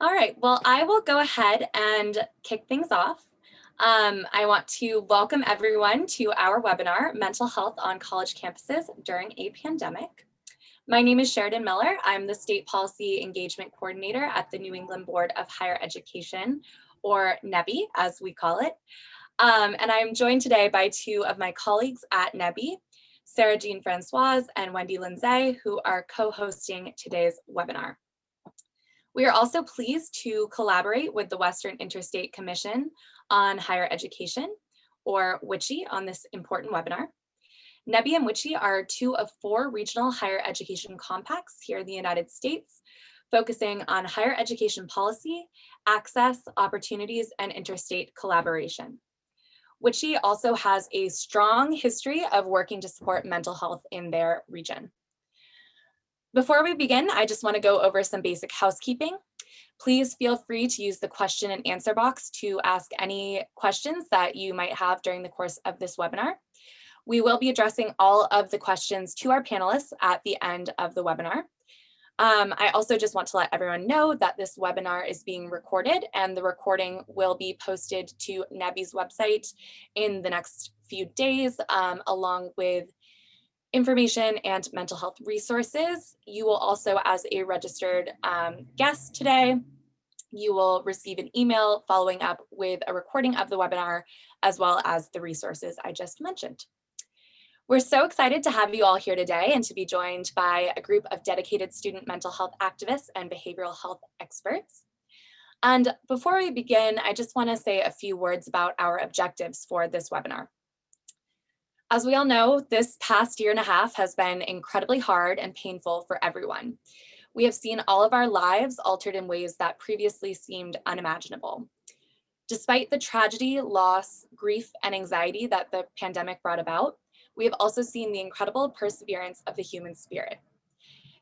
All right, well, I will go ahead and kick things off. I want to welcome everyone to our webinar, Mental Health on College Campuses During a Pandemic. My name is Sheridan Miller. I'm the State Policy Engagement Coordinator at the New England Board of Higher Education, or NEBHE, as we call it. And I'm joined today by two of my colleagues at NEBHE, Sarah Jean Francoise and Wendy Lindsay, who are co-hosting today's webinar. We are also pleased to collaborate with the Western Interstate Commission on Higher Education, or WICHE, on this important webinar. NEBHE and WICHE are two of 4 regional higher education compacts here in the United States, focusing on higher education policy, access, opportunities, and interstate collaboration. WICHE also has a strong history of working to support mental health in their region. Before we begin, I just want to go over some basic housekeeping. Please feel free to use the question and answer box to ask any questions that you might have during the course of this webinar. We will be addressing all of the questions to our panelists at the end of the webinar. I also just want to let everyone know that this webinar is being recorded, and the recording will be posted to NEBHE's website in the next few days, along with information and mental health resources. You will also, as a registered guest today, you will receive an email following up with a recording of the webinar, as well as the resources I just mentioned. We're so excited to have you all here today and to be joined by a group of dedicated student mental health activists and behavioral health experts. And before we begin, I just want to say a few words about our objectives for this webinar. As we all know, this past year and a half has been incredibly hard and painful for everyone. We have seen all of our lives altered in ways that previously seemed unimaginable. Despite the tragedy, loss, grief, and anxiety that the pandemic brought about, we have also seen the incredible perseverance of the human spirit.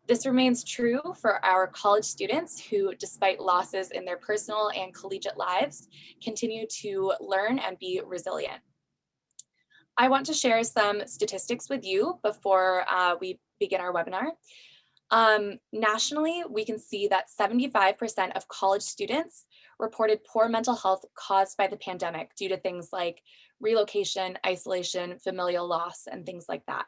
This remains true for our college students who, despite losses in their personal and collegiate lives, continue to learn and be resilient. I want to share some statistics with you before we begin our webinar. Nationally, we can see that 75% of college students reported poor mental health caused by the pandemic due to things like relocation, isolation, familial loss, and things like that.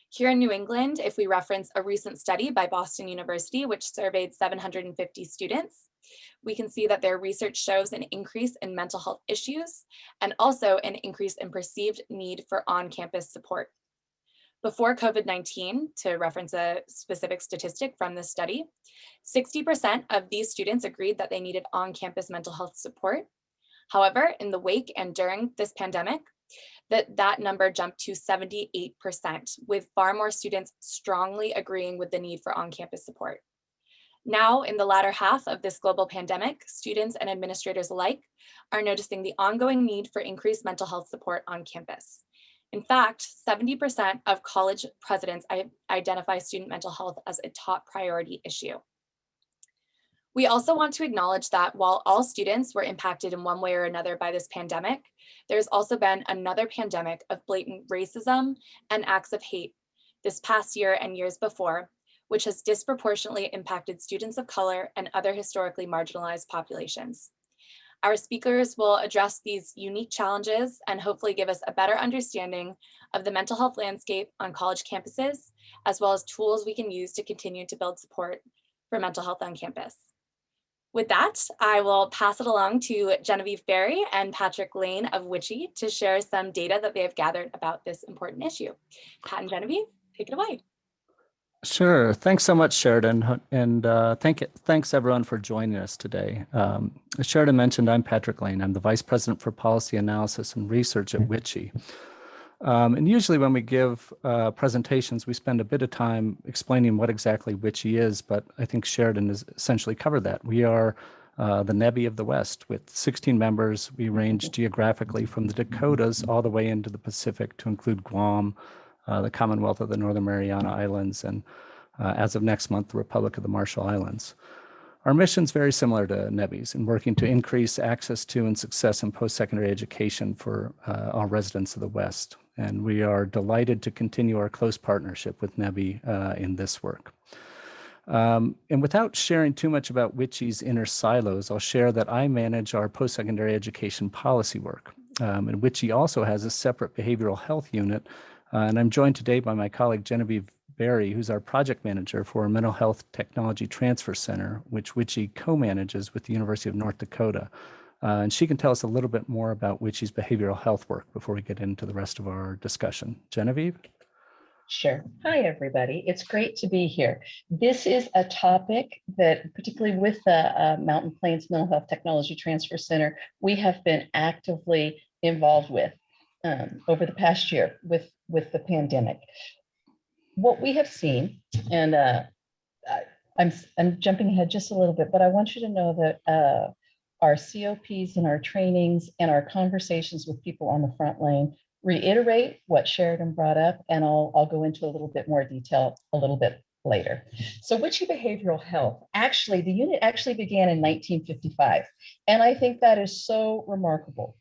Here in New England, if we reference a recent study by Boston University, which surveyed 750 students, we can see that their research shows an increase in mental health issues and also an increase in perceived need for on-campus support. Before COVID-19, to reference a specific statistic from this study, 60% of these students agreed that they needed on-campus mental health support. However, in the wake and during this pandemic, that number jumped to 78%, with far more students strongly agreeing with the need for on-campus support. Now, in the latter half of this global pandemic, students and administrators alike are noticing the ongoing need for increased mental health support on campus. In fact, 70% of college presidents identify student mental health as a top priority issue. We also want to acknowledge that while all students were impacted in one way or another by this pandemic, there's also been another pandemic of blatant racism and acts of hate this past year and years before, which has disproportionately impacted students of color and other historically marginalized populations. Our speakers will address these unique challenges and hopefully give us a better understanding of the mental health landscape on college campuses, as well as tools we can use to continue to build support for mental health on campus. With that, I will pass it along to Genevieve Berry and Patrick Lane of WICHE to share some data that they have gathered about this important issue. Pat and Genevieve, take it away. Sure. Thanks so much, Sheridan. And thanks everyone for joining us today. As Sheridan mentioned, I'm Patrick Lane. I'm the Vice President for Policy Analysis and Research at WICHE. And usually when we give presentations, we spend a bit of time explaining what exactly WICHE is, but I think Sheridan has essentially covered that. We are the NEBHE of the West with 16 members. We range geographically from the Dakotas all the way into the Pacific to include Guam, the Commonwealth of the Northern Mariana Islands, and as of next month, the Republic of the Marshall Islands. Our mission is very similar to NEBHE's in working to increase access to and success in post-secondary education for all residents of the West. And we are delighted to continue our close partnership with NEBHE in this work. And without sharing too much about WICHE's inner silos, I'll share that I manage our post-secondary education policy work. And WICHE also has a separate behavioral health unit. And I'm joined today by my colleague, Genevieve Barry, who's our project manager for a Mental Health Technology Transfer Center, which WICHE co-manages with the University of North Dakota. And she can tell us a little bit more about WICHE's behavioral health work before we get into the rest of our discussion. Genevieve? Sure. Hi, everybody. It's great to be here. This is a topic that, particularly with the Mountain Plains Mental Health Technology Transfer Center, we have been actively involved with over the past year with the pandemic. What we have seen, and I'm jumping ahead just a little bit, but I want you to know that our COPs and our trainings and our conversations with people on the front lane reiterate what Sheridan brought up, and I'll go into a little bit more detail a little bit later. So WICHE Behavioral Health, actually, the unit actually began in 1955, and I think that is so remarkable.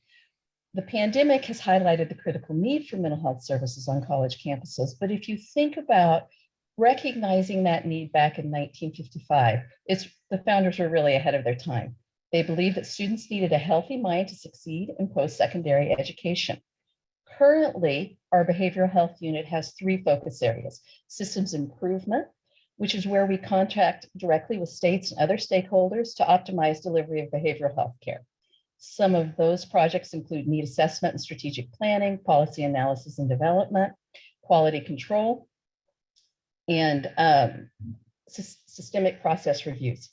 The pandemic has highlighted the critical need for mental health services on college campuses, but if you think about recognizing that need back in 1955, the founders were really ahead of their time. They believed that students needed a healthy mind to succeed in post-secondary education. Currently, our behavioral health unit has three focus areas: systems improvement, which is where we contract directly with states and other stakeholders to optimize delivery of behavioral health care. Some of those projects include need assessment and strategic planning, policy analysis and development, quality control, and systemic process reviews.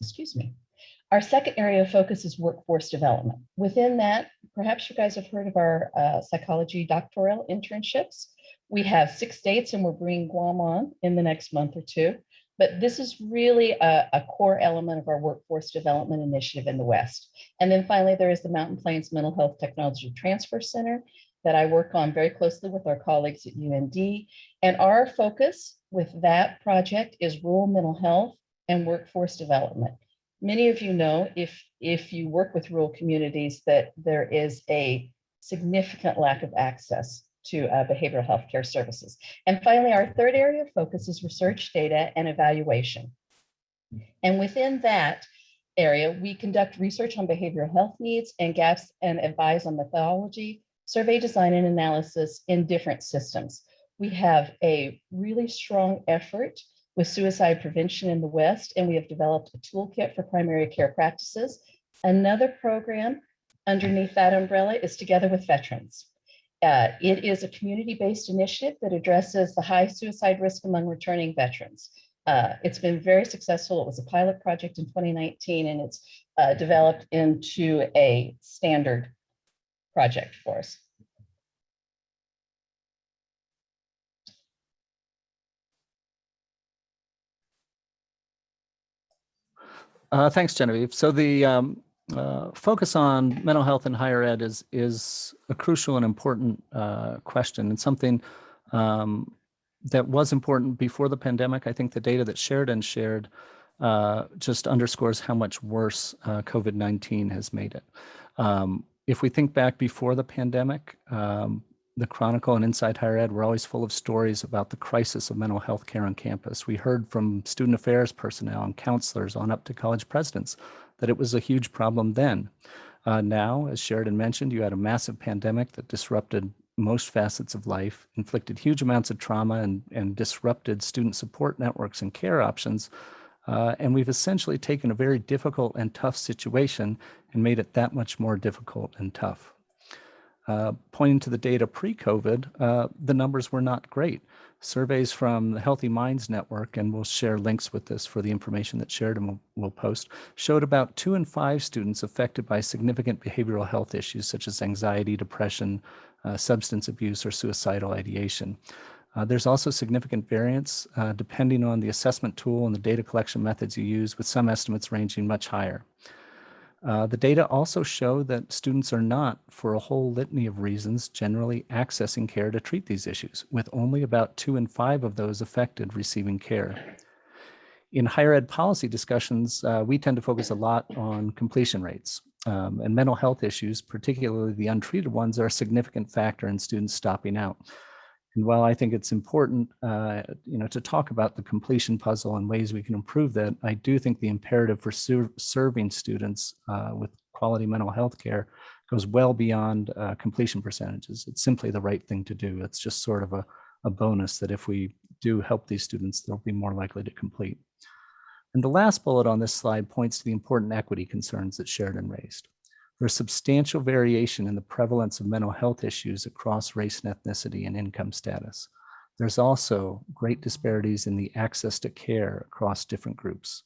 Our second area of focus is workforce development. Within that, perhaps you guys have heard of our psychology doctoral internships. We have 6 states and we're bringing Guam on in the next month or two. But this is really a core element of our workforce development initiative in the West. And then finally, there is the Mountain Plains Mental Health Technology Transfer Center that I work on very closely with our colleagues at UND. And our focus with that project is rural mental health and workforce development. Many of you know, if you work with rural communities, that there is a significant lack of access to behavioral health care services. And finally, our third area of focus is research, data, and evaluation. And within that area, we conduct research on behavioral health needs and gaps and advise on methodology, survey design, and analysis in different systems. We have a really strong effort with suicide prevention in the West, and we have developed a toolkit for primary care practices. Another program underneath that umbrella is Together with Veterans. It is a community-based initiative that addresses the high suicide risk among returning veterans. It's been very successful. It was a pilot project in 2019, and it's developed into a standard project for us. Thanks, Genevieve. So the focus on mental health in higher ed is a crucial and important question, and something that was important before the pandemic. I think the data that Sheridan shared just underscores how much worse COVID-19 has made it. If we think back before the pandemic, the Chronicle and Inside Higher Ed were always full of stories about the crisis of mental health care on campus. We heard from student affairs personnel and counselors on up to college presidents that it was a huge problem then. Now, as Sheridan mentioned, you had a massive pandemic that disrupted most facets of life, inflicted huge amounts of trauma, and disrupted student support networks and care options. And we've essentially taken a very difficult and tough situation and made it that much more difficult and tough. Pointing to the data pre-COVID, the numbers were not great. Surveys from the Healthy Minds Network, and we'll share links with this for the information that Sheridan will post, showed about 2 in 5 students affected by significant behavioral health issues such as anxiety, depression, substance abuse, or suicidal ideation. There's also significant variance depending on the assessment tool and the data collection methods you use, with some estimates ranging much higher. The data also show that students are not, for a whole litany of reasons, generally accessing care to treat these issues, with only about 2 in 5 of those affected receiving care. In higher ed policy discussions, we tend to focus a lot on completion rates, and mental health issues, particularly the untreated ones, are a significant factor in students stopping out. And while I think it's important, to talk about the completion puzzle and ways we can improve that, I do think the imperative for serving students with quality mental health care goes well beyond completion percentages. It's simply the right thing to do. It's just sort of a bonus that if we do help these students, they'll be more likely to complete. And the last bullet on this slide points to the important equity concerns that Sheridan raised. There's substantial variation in the prevalence of mental health issues across race and ethnicity and income status. There's also great disparities in the access to care across different groups.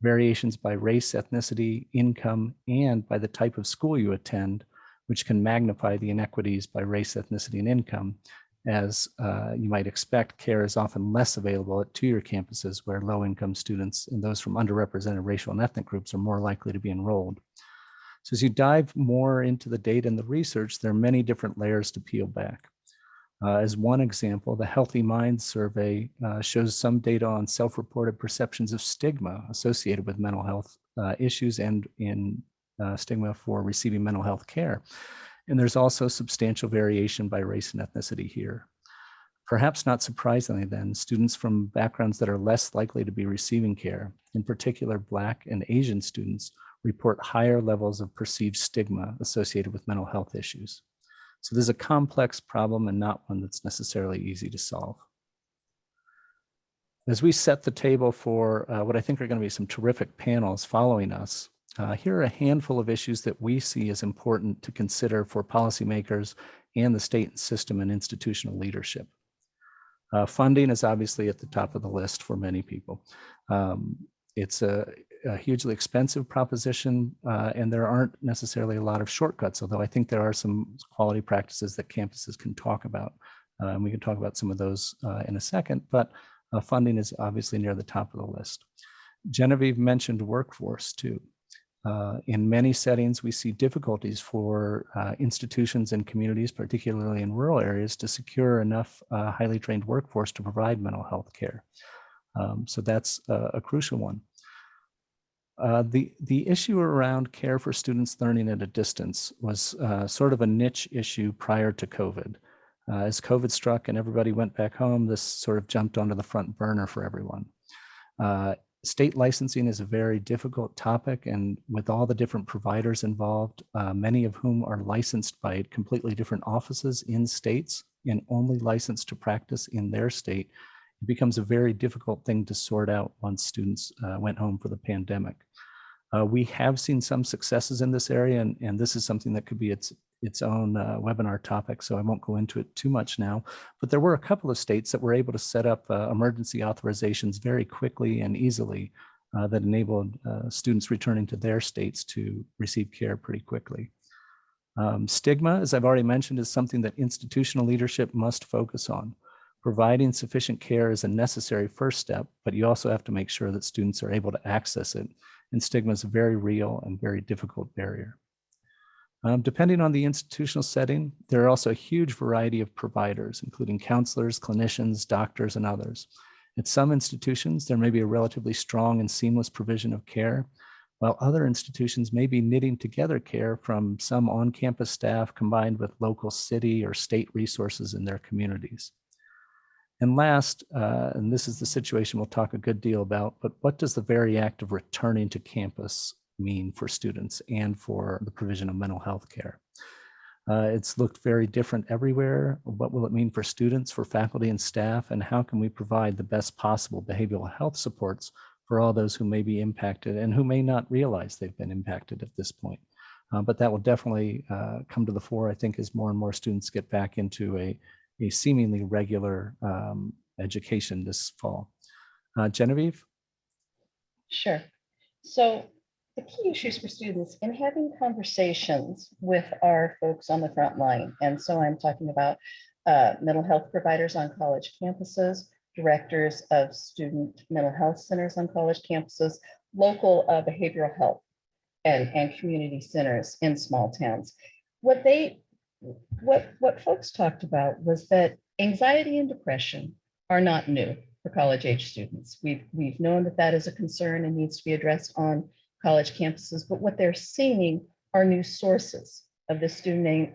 Variations by race, ethnicity, income, and by the type of school you attend, which can magnify the inequities by race, ethnicity, and income. As you might expect, care is often less available at two-year campuses where low-income students and those from underrepresented racial and ethnic groups are more likely to be enrolled. So as you dive more into the data and the research, there are many different layers to peel back. As one example, the Healthy Minds survey shows some data on self-reported perceptions of stigma associated with mental health issues and in stigma for receiving mental health care. And there's also substantial variation by race and ethnicity here. Perhaps not surprisingly then, students from backgrounds that are less likely to be receiving care, in particular Black and Asian students, report higher levels of perceived stigma associated with mental health issues. So this is a complex problem and not one that's necessarily easy to solve. As we set the table for what I think are going to be some terrific panels following us, here are a handful of issues that we see as important to consider for policymakers and the state system and institutional leadership. Funding is obviously at the top of the list for many people. It's a hugely expensive proposition, and there aren't necessarily a lot of shortcuts, although I think there are some quality practices that campuses can talk about. And we can talk about some of those in a second, but funding is obviously near the top of the list. Genevieve mentioned workforce too. In many settings, we see difficulties for institutions and communities, particularly in rural areas, to secure enough highly trained workforce to provide mental health care. So that's a crucial one. The issue around care for students learning at a distance was sort of a niche issue prior to COVID. As COVID struck and everybody went back home, this sort of jumped onto the front burner for everyone. State licensing is a very difficult topic, and with all the different providers involved, many of whom are licensed by completely different offices in states and only licensed to practice in their state, it becomes a very difficult thing to sort out once students went home for the pandemic. We have seen some successes in this area, and this is something that could be its own webinar topic, so I won't go into it too much now. But there were a couple of states that were able to set up emergency authorizations very quickly and easily that enabled students returning to their states to receive care pretty quickly. Stigma, as I've already mentioned, is something that institutional leadership must focus on. Providing sufficient care is a necessary first step, but you also have to make sure that students are able to access it. And stigma is a very real and very difficult barrier. Depending on the institutional setting, there are also a huge variety of providers, including counselors, clinicians, doctors, and others. At some institutions, there may be a relatively strong and seamless provision of care, while other institutions may be knitting together care from some on-campus staff combined with local city or state resources in their communities. And last, and this is the situation we'll talk a good deal about, but what does the very act of returning to campus mean for students and for the provision of mental health care? It's looked very different everywhere. What will it mean for students, for faculty and staff, and how can we provide the best possible behavioral health supports for all those who may be impacted and who may not realize they've been impacted at this point? But that will definitely come to the fore, I think, as more and more students get back into a seemingly regular education this fall. Genevieve? Sure. So the key issues for students in having conversations with our folks on the front line, and so I'm talking about mental health providers on college campuses, directors of student mental health centers on college campuses, local behavioral health and community centers in small towns. What folks talked about was that anxiety and depression are not new for college age students. We've known that that is a concern and needs to be addressed on college campuses, but what they're seeing are new sources of the student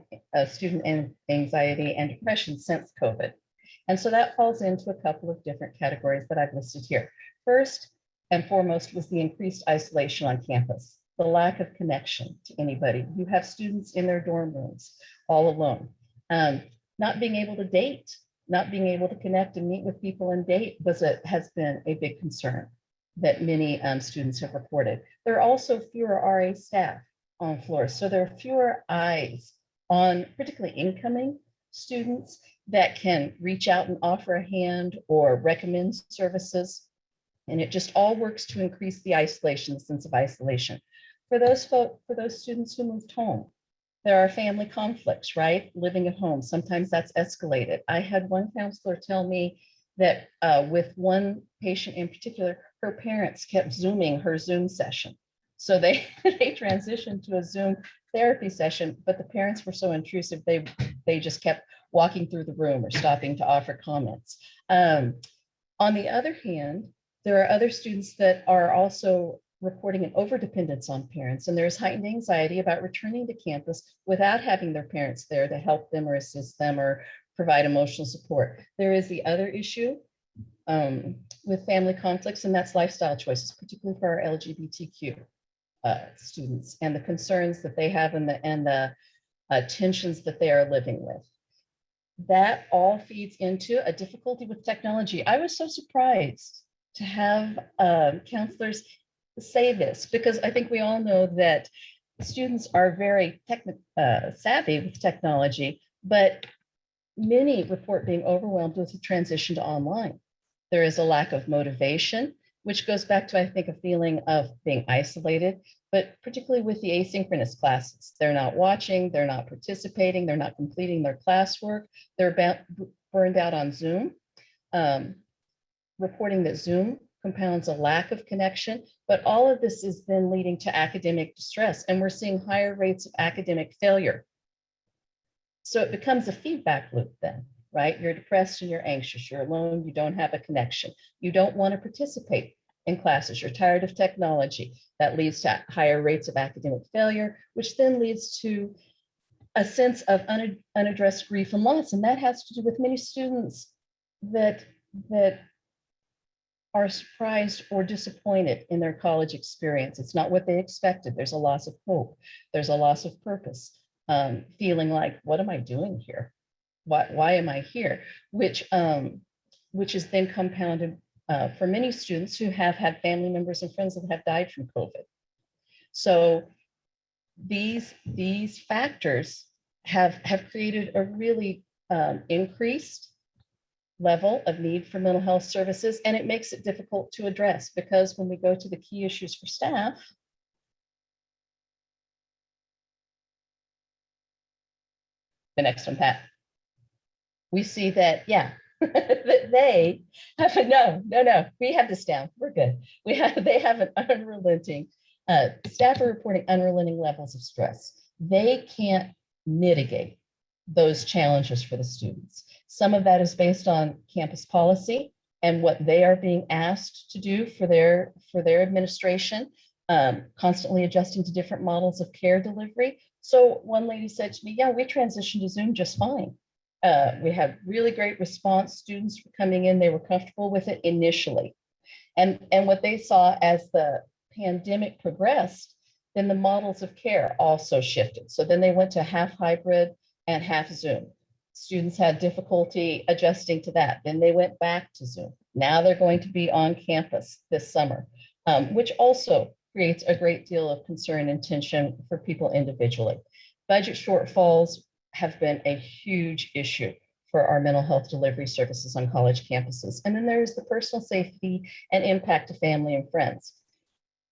anxiety and depression since COVID. And so that falls into a couple of different categories that I've listed here. First and foremost was the increased isolation on campus, the lack of connection to anybody. You have students in their dorm rooms all alone, not being able to date, not being able to connect and meet with people and date has been a big concern that many students have reported. There are also fewer RA staff on floors, so there are fewer eyes on particularly incoming students that can reach out and offer a hand or recommend services. And it just all works to increase the isolation, the sense of isolation. For those students who moved home, there are family conflicts, right? Living at home, sometimes that's escalated. I had one counselor tell me that with one patient in particular, her parents kept Zooming her Zoom session. So they transitioned to a Zoom therapy session, but the parents were so intrusive, they just kept walking through the room or stopping to offer comments. On the other hand, there are other students that are also reporting an overdependence on parents, and there's heightened anxiety about returning to campus without having their parents there to help them or assist them or provide emotional support. There is the other issue with family conflicts, and that's lifestyle choices, particularly for our LGBTQ students, and the concerns that they have and the tensions that they are living with. That all feeds into a difficulty with technology. I was so surprised to have counselors say this, because I think we all know that students are very savvy with technology, but many report being overwhelmed with the transition to online. There is a lack of motivation, which goes back to, I think, a feeling of being isolated, but particularly with the asynchronous classes. They're not watching, they're not participating, they're not completing their classwork, they're burned out on Zoom. Reporting that Zoom compounds a lack of connection, but all of this is then leading to academic distress, and we're seeing higher rates of academic failure. So it becomes a feedback loop then, right? You're depressed and you're anxious, you're alone, you don't have a connection. You don't want to participate in classes, you're tired of technology. That leads to higher rates of academic failure, which then leads to a sense of unaddressed grief and loss. And that has to do with many students that are surprised or disappointed in their college experience. It's not what they expected. There's a loss of hope. There's a loss of purpose, feeling like, what am I doing here? Why am I here? Which is then compounded for many students who have had family members and friends that have died from COVID. So these factors have created a really increased level of need for mental health services, and it makes it difficult to address, because when we go to the key issues for staff, the next one, Pat, we see that, yeah, that they have no, we have this down, we're good. They have an unrelenting, staff are reporting unrelenting levels of stress. They can't mitigate those challenges for the students. Some of that is based on campus policy and what they are being asked to do for their administration, constantly adjusting to different models of care delivery. So one lady said to me, yeah, we transitioned to Zoom just fine. We had really great response. Students were coming in, they were comfortable with it initially. And what they saw as the pandemic progressed, then the models of care also shifted. So then they went to half hybrid and half Zoom. Students had difficulty adjusting to that. Then they went back to Zoom. Now they're going to be on campus this summer, which also creates a great deal of concern and tension for people individually. Budget shortfalls have been a huge issue for our mental health delivery services on college campuses. And then there's the personal safety and impact to family and friends.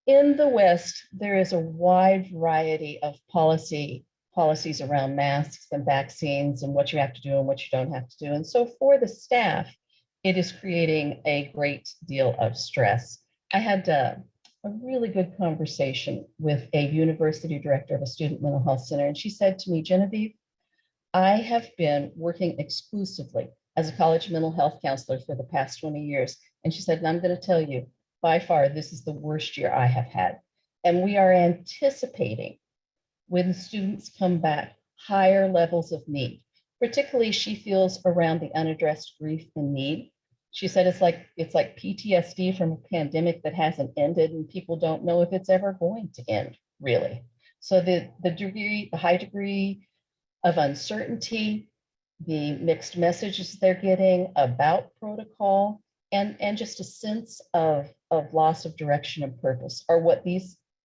In the West, there is a wide variety of policies around masks and vaccines and what you have to do and what you don't have to do. And so for the staff, it is creating a great deal of stress. I had a really good conversation with a university director of a student mental health center, and she said to me, Genevieve, I have been working exclusively as a college mental health counselor for the past 20 years. And she said, and I'm going to tell you, by far, this is the worst year I have had. And we are anticipating, when students come back, higher levels of need. particularly she feels around the unaddressed grief and need. She said it's like PTSD from a pandemic that hasn't ended, and people don't know if it's ever going to end, really. So the high degree of uncertainty, the mixed messages they're getting about protocol, and just a sense of loss of direction and purpose are what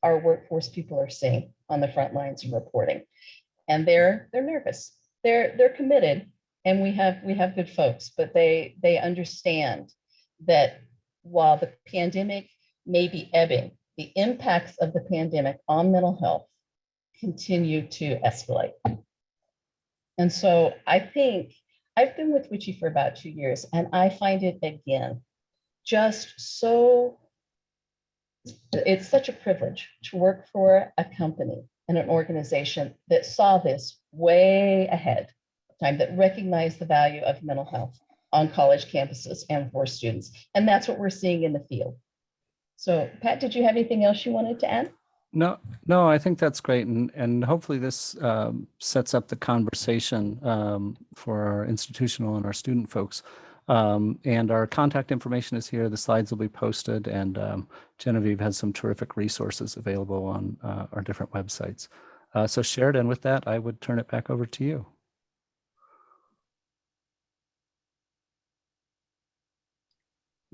our workforce people are seeing on the front lines and reporting. And they're nervous. They're committed, and we have good folks, but they understand that while the pandemic may be ebbing, the impacts of the pandemic on mental health continue to escalate. And so I think I've been with WICHE for about 2 years, and I find it again just so, it's such a privilege to work for a company and an organization that saw this way ahead of time, that recognized the value of mental health on college campuses and for students. And that's what we're seeing in the field. So Pat, did you have anything else you wanted to add? No, I think that's great. And hopefully this sets up the conversation for our institutional and our student folks. And our contact information is here. The slides will be posted, and Genevieve has some terrific resources available on our different websites. So Sheridan, with that, I would turn it back over to you.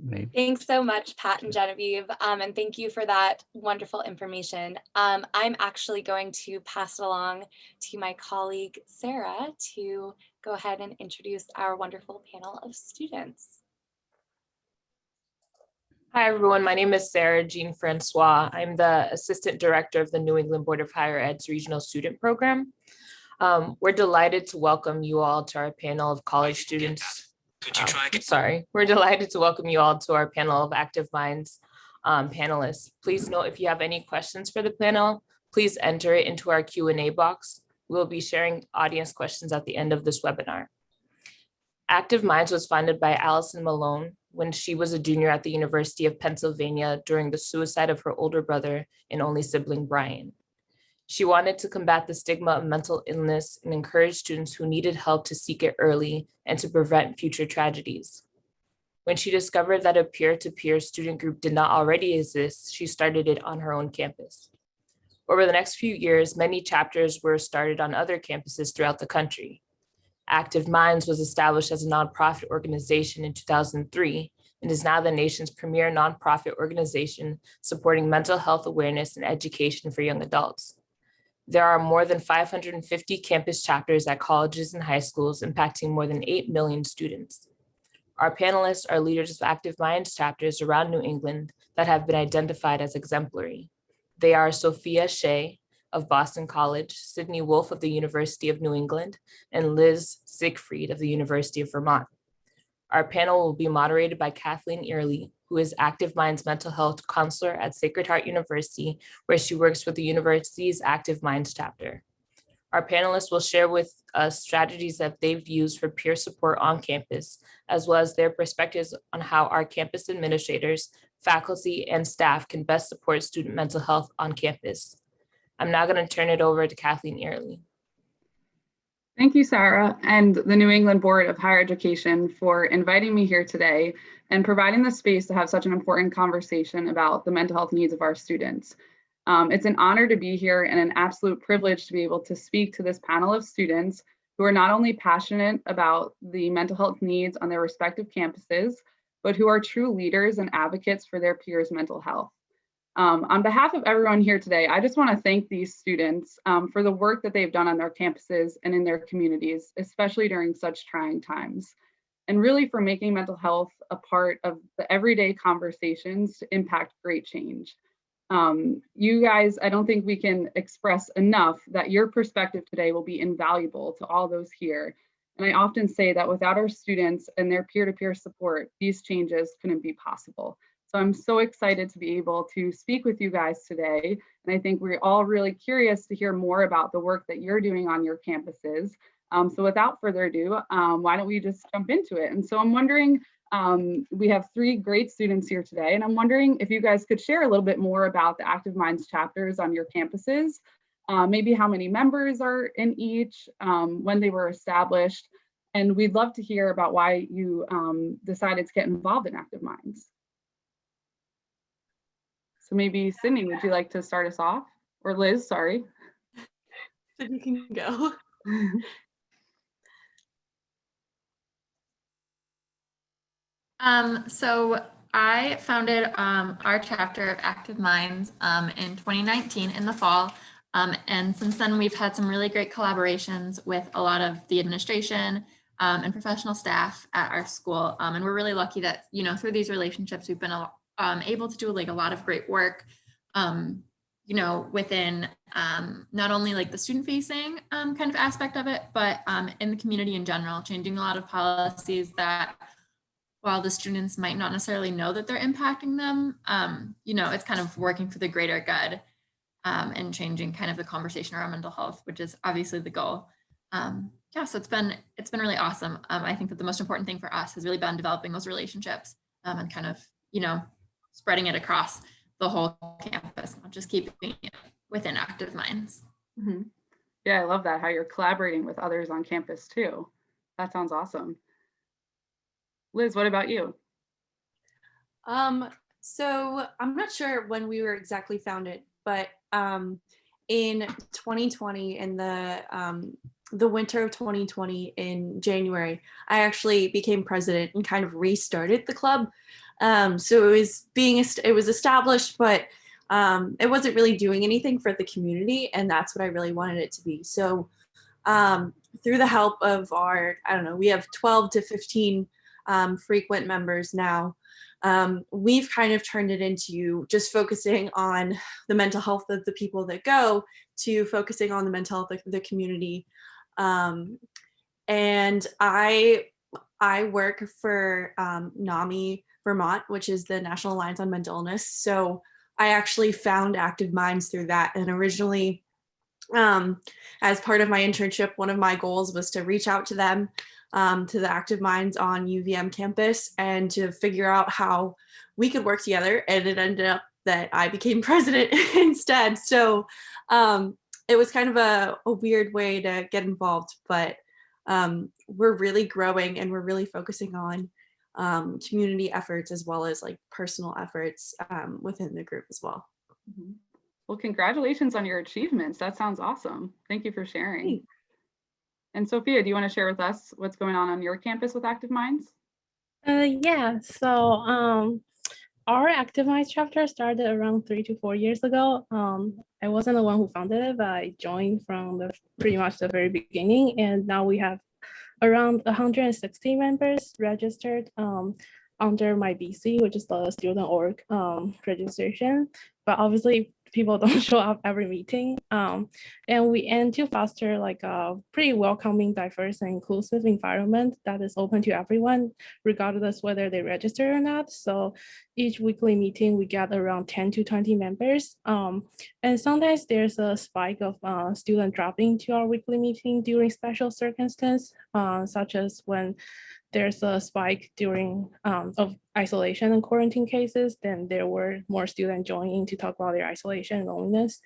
Maybe. Thanks so much, Pat and Genevieve, and thank you for that wonderful information. I'm actually going to pass it along to my colleague, Sarah, to go ahead and introduce our wonderful panel of students. Hi, everyone. My name is Sarah Jean Francois. I'm the Assistant Director of the New England Board of Higher Ed's Regional Student Program. We're delighted to welcome you all to our panel of college students. Could you try again? Sorry, we're delighted to welcome you all to our panel of Active Minds panelists. Please note, if you have any questions for the panel, please enter it into our Q&A box. We'll be sharing audience questions at the end of this webinar. Active Minds was founded by Allison Malone when she was a junior at the University of Pennsylvania during the suicide of her older brother and only sibling, Brian. She wanted to combat the stigma of mental illness and encourage students who needed help to seek it early and to prevent future tragedies. When she discovered that a peer-to-peer student group did not already exist, she started it on her own campus. Over the next few years, many chapters were started on other campuses throughout the country. Active Minds was established as a nonprofit organization in 2003 and is now the nation's premier nonprofit organization supporting mental health awareness and education for young adults. There are more than 550 campus chapters at colleges and high schools, impacting more than 8 million students. Our panelists are leaders of Active Minds chapters around New England that have been identified as exemplary. They are Sophia Shea of Boston College, Sydney Wolf of the University of New England, and Liz Siegfried of the University of Vermont. Our panel will be moderated by Kathleen Early, who is Active Minds mental health counselor at Sacred Heart University, where she works with the university's Active Minds chapter. Our panelists will share with us strategies that they've used for peer support on campus, as well as their perspectives on how our campus administrators, faculty, and staff can best support student mental health on campus. I'm now going to turn it over to Kathleen Early. Thank you, Sarah, and the New England Board of Higher Education for inviting me here today and providing the space to have such an important conversation about the mental health needs of our students. It's an honor to be here and an absolute privilege to be able to speak to this panel of students who are not only passionate about the mental health needs on their respective campuses, but who are true leaders and advocates for their peers' mental health. On behalf of everyone here today, I just want to thank these students for the work that they've done on their campuses and in their communities, especially during such trying times, and really for making mental health a part of the everyday conversations to impact great change. You guys, I don't think we can express enough that your perspective today will be invaluable to all those here. And I often say that without our students and their peer-to-peer support, these changes couldn't be possible. So I'm so excited to be able to speak with you guys today. And I think we're all really curious to hear more about the work that you're doing on your campuses. So without further ado, why don't we just jump into it? And so I'm wondering, we have 3 great students here today, and I'm wondering if you guys could share a little bit more about the Active Minds chapters on your campuses, maybe how many members are in each, when they were established, And we'd love to hear about why you decided to get involved in Active Minds. So maybe Sydney, would you like to start us off? Or Liz, sorry. Then you can go. So I founded our chapter of Active Minds in 2019 in the fall. And since then, we've had some really great collaborations with a lot of the administration and professional staff at our school. And we're really lucky that, you know, through these relationships, we've been able to do like a lot of great work, you know, within not only like the student facing kind of aspect of it, but in the community in general, changing a lot of policies that while the students might not necessarily know that they're impacting them, you know, it's kind of working for the greater good and changing kind of the conversation around mental health, which is obviously the goal. Yeah, so it's been really awesome. I think that the most important thing for us has really been developing those relationships and kind of, you know, spreading it across the whole campus, not just keeping it within Active Minds. Mm-hmm. Yeah, I love that, how you're collaborating with others on campus too. That sounds awesome. Liz, what about you? So I'm not sure when we were exactly founded, but in 2020, in the winter of 2020 in January, I actually became president and kind of restarted the club. So it was established, but it wasn't really doing anything for the community, and that's what I really wanted it to be. So through the help of our, I don't know, we have 12 to 15 frequent members now. We've kind of turned it into just focusing on the mental health of the people that go to focusing on the mental health of the community. And I work for NAMI Vermont, which is the National Alliance on Mental Illness. So I actually found Active Minds through that. And originally, as part of my internship, one of my goals was to reach out to them, to the Active Minds on UVM campus, and to figure out how we could work together. And it ended up that I became president instead. So it was kind of a weird way to get involved, but we're really growing and we're really focusing on community efforts as well as like personal efforts within the group as well. Mm-hmm. Well, congratulations on your achievements. That sounds awesome. Thank you for sharing. Thanks. And Sophia, do you want to share with us what's going on your campus with Active Minds? Yeah, so our Active Minds chapter started around 3 to 4 years ago. I wasn't the one who founded it, but I joined from pretty much the very beginning, and now we have around 160 members registered under my BC, which is the student org registration. But obviously, people don't show up every meeting. And we aim to foster like a pretty welcoming, diverse, and inclusive environment that is open to everyone, regardless whether they register or not. So each weekly meeting, we get around 10 to 20 members. And sometimes there's a spike of students dropping to our weekly meeting during special circumstances, such as when there's a spike during of isolation and quarantine cases, then there were more students joining to talk about their isolation and loneliness.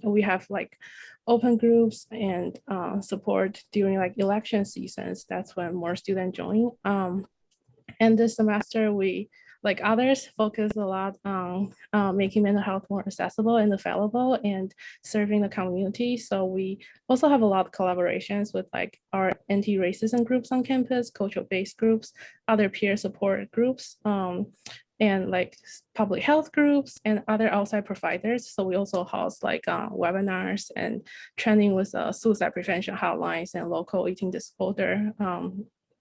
We have like open groups and support during like election seasons. That's when more students join. And this semester, we, like others, focus a lot on making mental health more accessible and available and serving the community. So we also have a lot of collaborations with like our anti-racism groups on campus, cultural-based groups, other peer support groups, and like public health groups and other outside providers. So we also host like webinars and training with suicide prevention hotlines and local eating disorder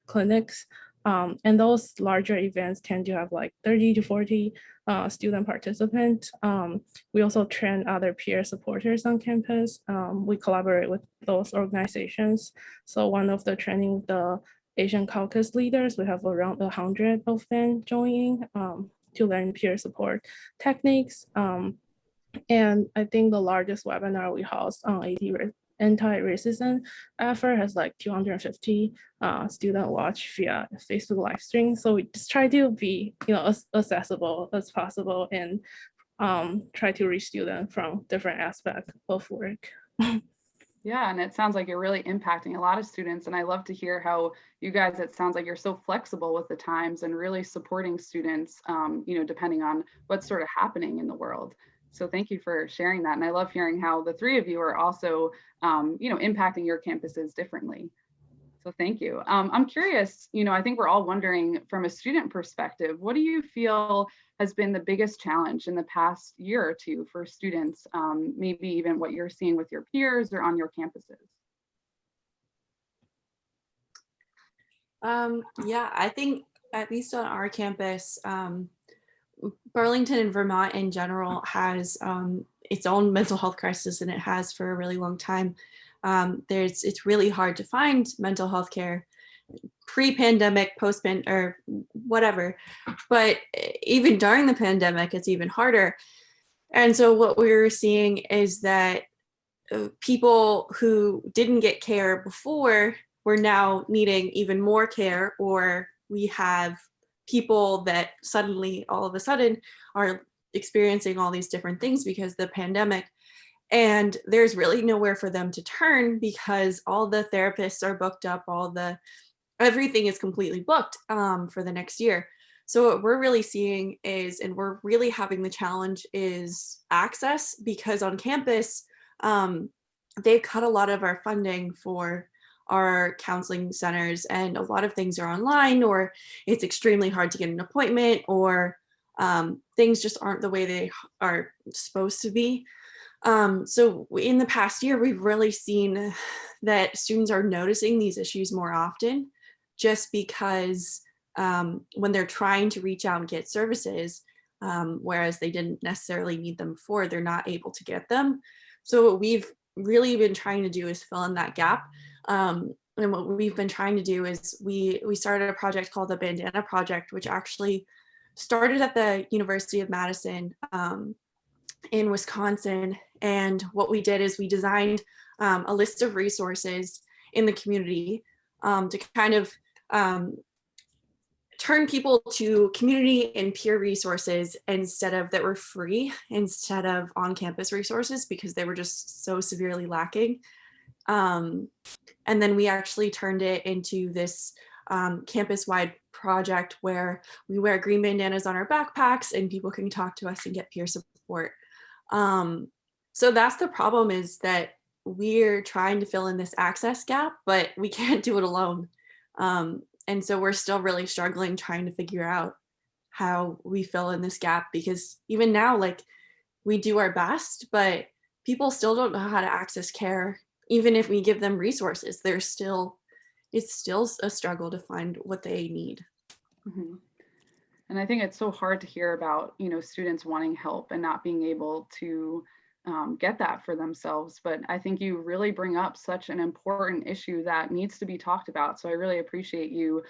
clinics. And those larger events tend to have like 30 to 40 student participants. We also train other peer supporters on campus. We collaborate with those organizations. So one of the training with the Asian Caucus leaders, we have around 100 of them joining to learn peer support techniques. And I think the largest webinar we host on anti-racism effort has like 250 student watch via Facebook live stream. So we just try to be, as accessible as possible and try to reach students from different aspects of work. Yeah, and it sounds like you're really impacting a lot of students. And I love to hear how you guys, it sounds like you're so flexible with the times and really supporting students, depending on what's sort of happening in the world. So thank you for sharing that. And I love hearing how the three of you are also, impacting your campuses differently. So thank you. I'm curious, I think we're all wondering from a student perspective, what do you feel has been the biggest challenge in the past year or two for students, maybe even what you're seeing with your peers or on your campuses? Yeah, I think at least on our campus, Burlington and Vermont in general has its own mental health crisis, and it has for a really long time. It's really hard to find mental health care pre-pandemic, post-pandemic, or whatever. But even during the pandemic, it's even harder. And so what we're seeing is that people who didn't get care before were now needing even more care, or we have people that suddenly, all of a sudden, are experiencing all these different things because of the pandemic. And there's really nowhere for them to turn because all the therapists are booked up, everything is completely booked for the next year. So what we're really seeing is, and we're really having the challenge, is access, because on campus, they've cut a lot of our funding for our counseling centers, and a lot of things are online, or it's extremely hard to get an appointment, or things just aren't the way they are supposed to be. So in the past year, we've really seen that students are noticing these issues more often, just because when they're trying to reach out and get services, whereas they didn't necessarily need them before, they're not able to get them. So what we've really been trying to do is fill in that gap. And what we've been trying to do is we started a project called the Bandana Project, which actually started at the University of Madison in Wisconsin. And what we did is we designed a list of resources in the community to kind of turn people to community and peer resources that were free, instead of on-campus resources, because they were just so severely lacking. And then we actually turned it into this campus-wide project where we wear green bandanas on our backpacks and people can talk to us and get peer support. So that's the problem, is that we're trying to fill in this access gap, but we can't do it alone. And so we're still really struggling trying to figure out how we fill in this gap, because even now, like, we do our best, but people still don't know how to access care. Even if we give them resources, it's still a struggle to find what they need. Mm-hmm. And I think it's so hard to hear about, students wanting help and not being able to get that for themselves. But I think you really bring up such an important issue that needs to be talked about. So I really appreciate you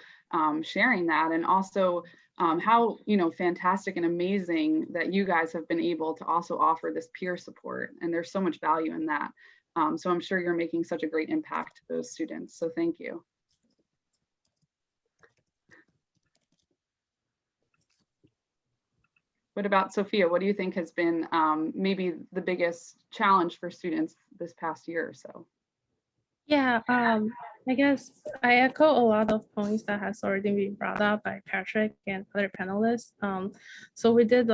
sharing that, and also how, fantastic and amazing that you guys have been able to also offer this peer support. And there's so much value in that. So I'm sure you're making such a great impact to those students. So thank you. What about Sophia? What do you think has been maybe the biggest challenge for students this past year or so? Yeah, I guess I echo a lot of points that has already been brought up by Patrick and other panelists. So we did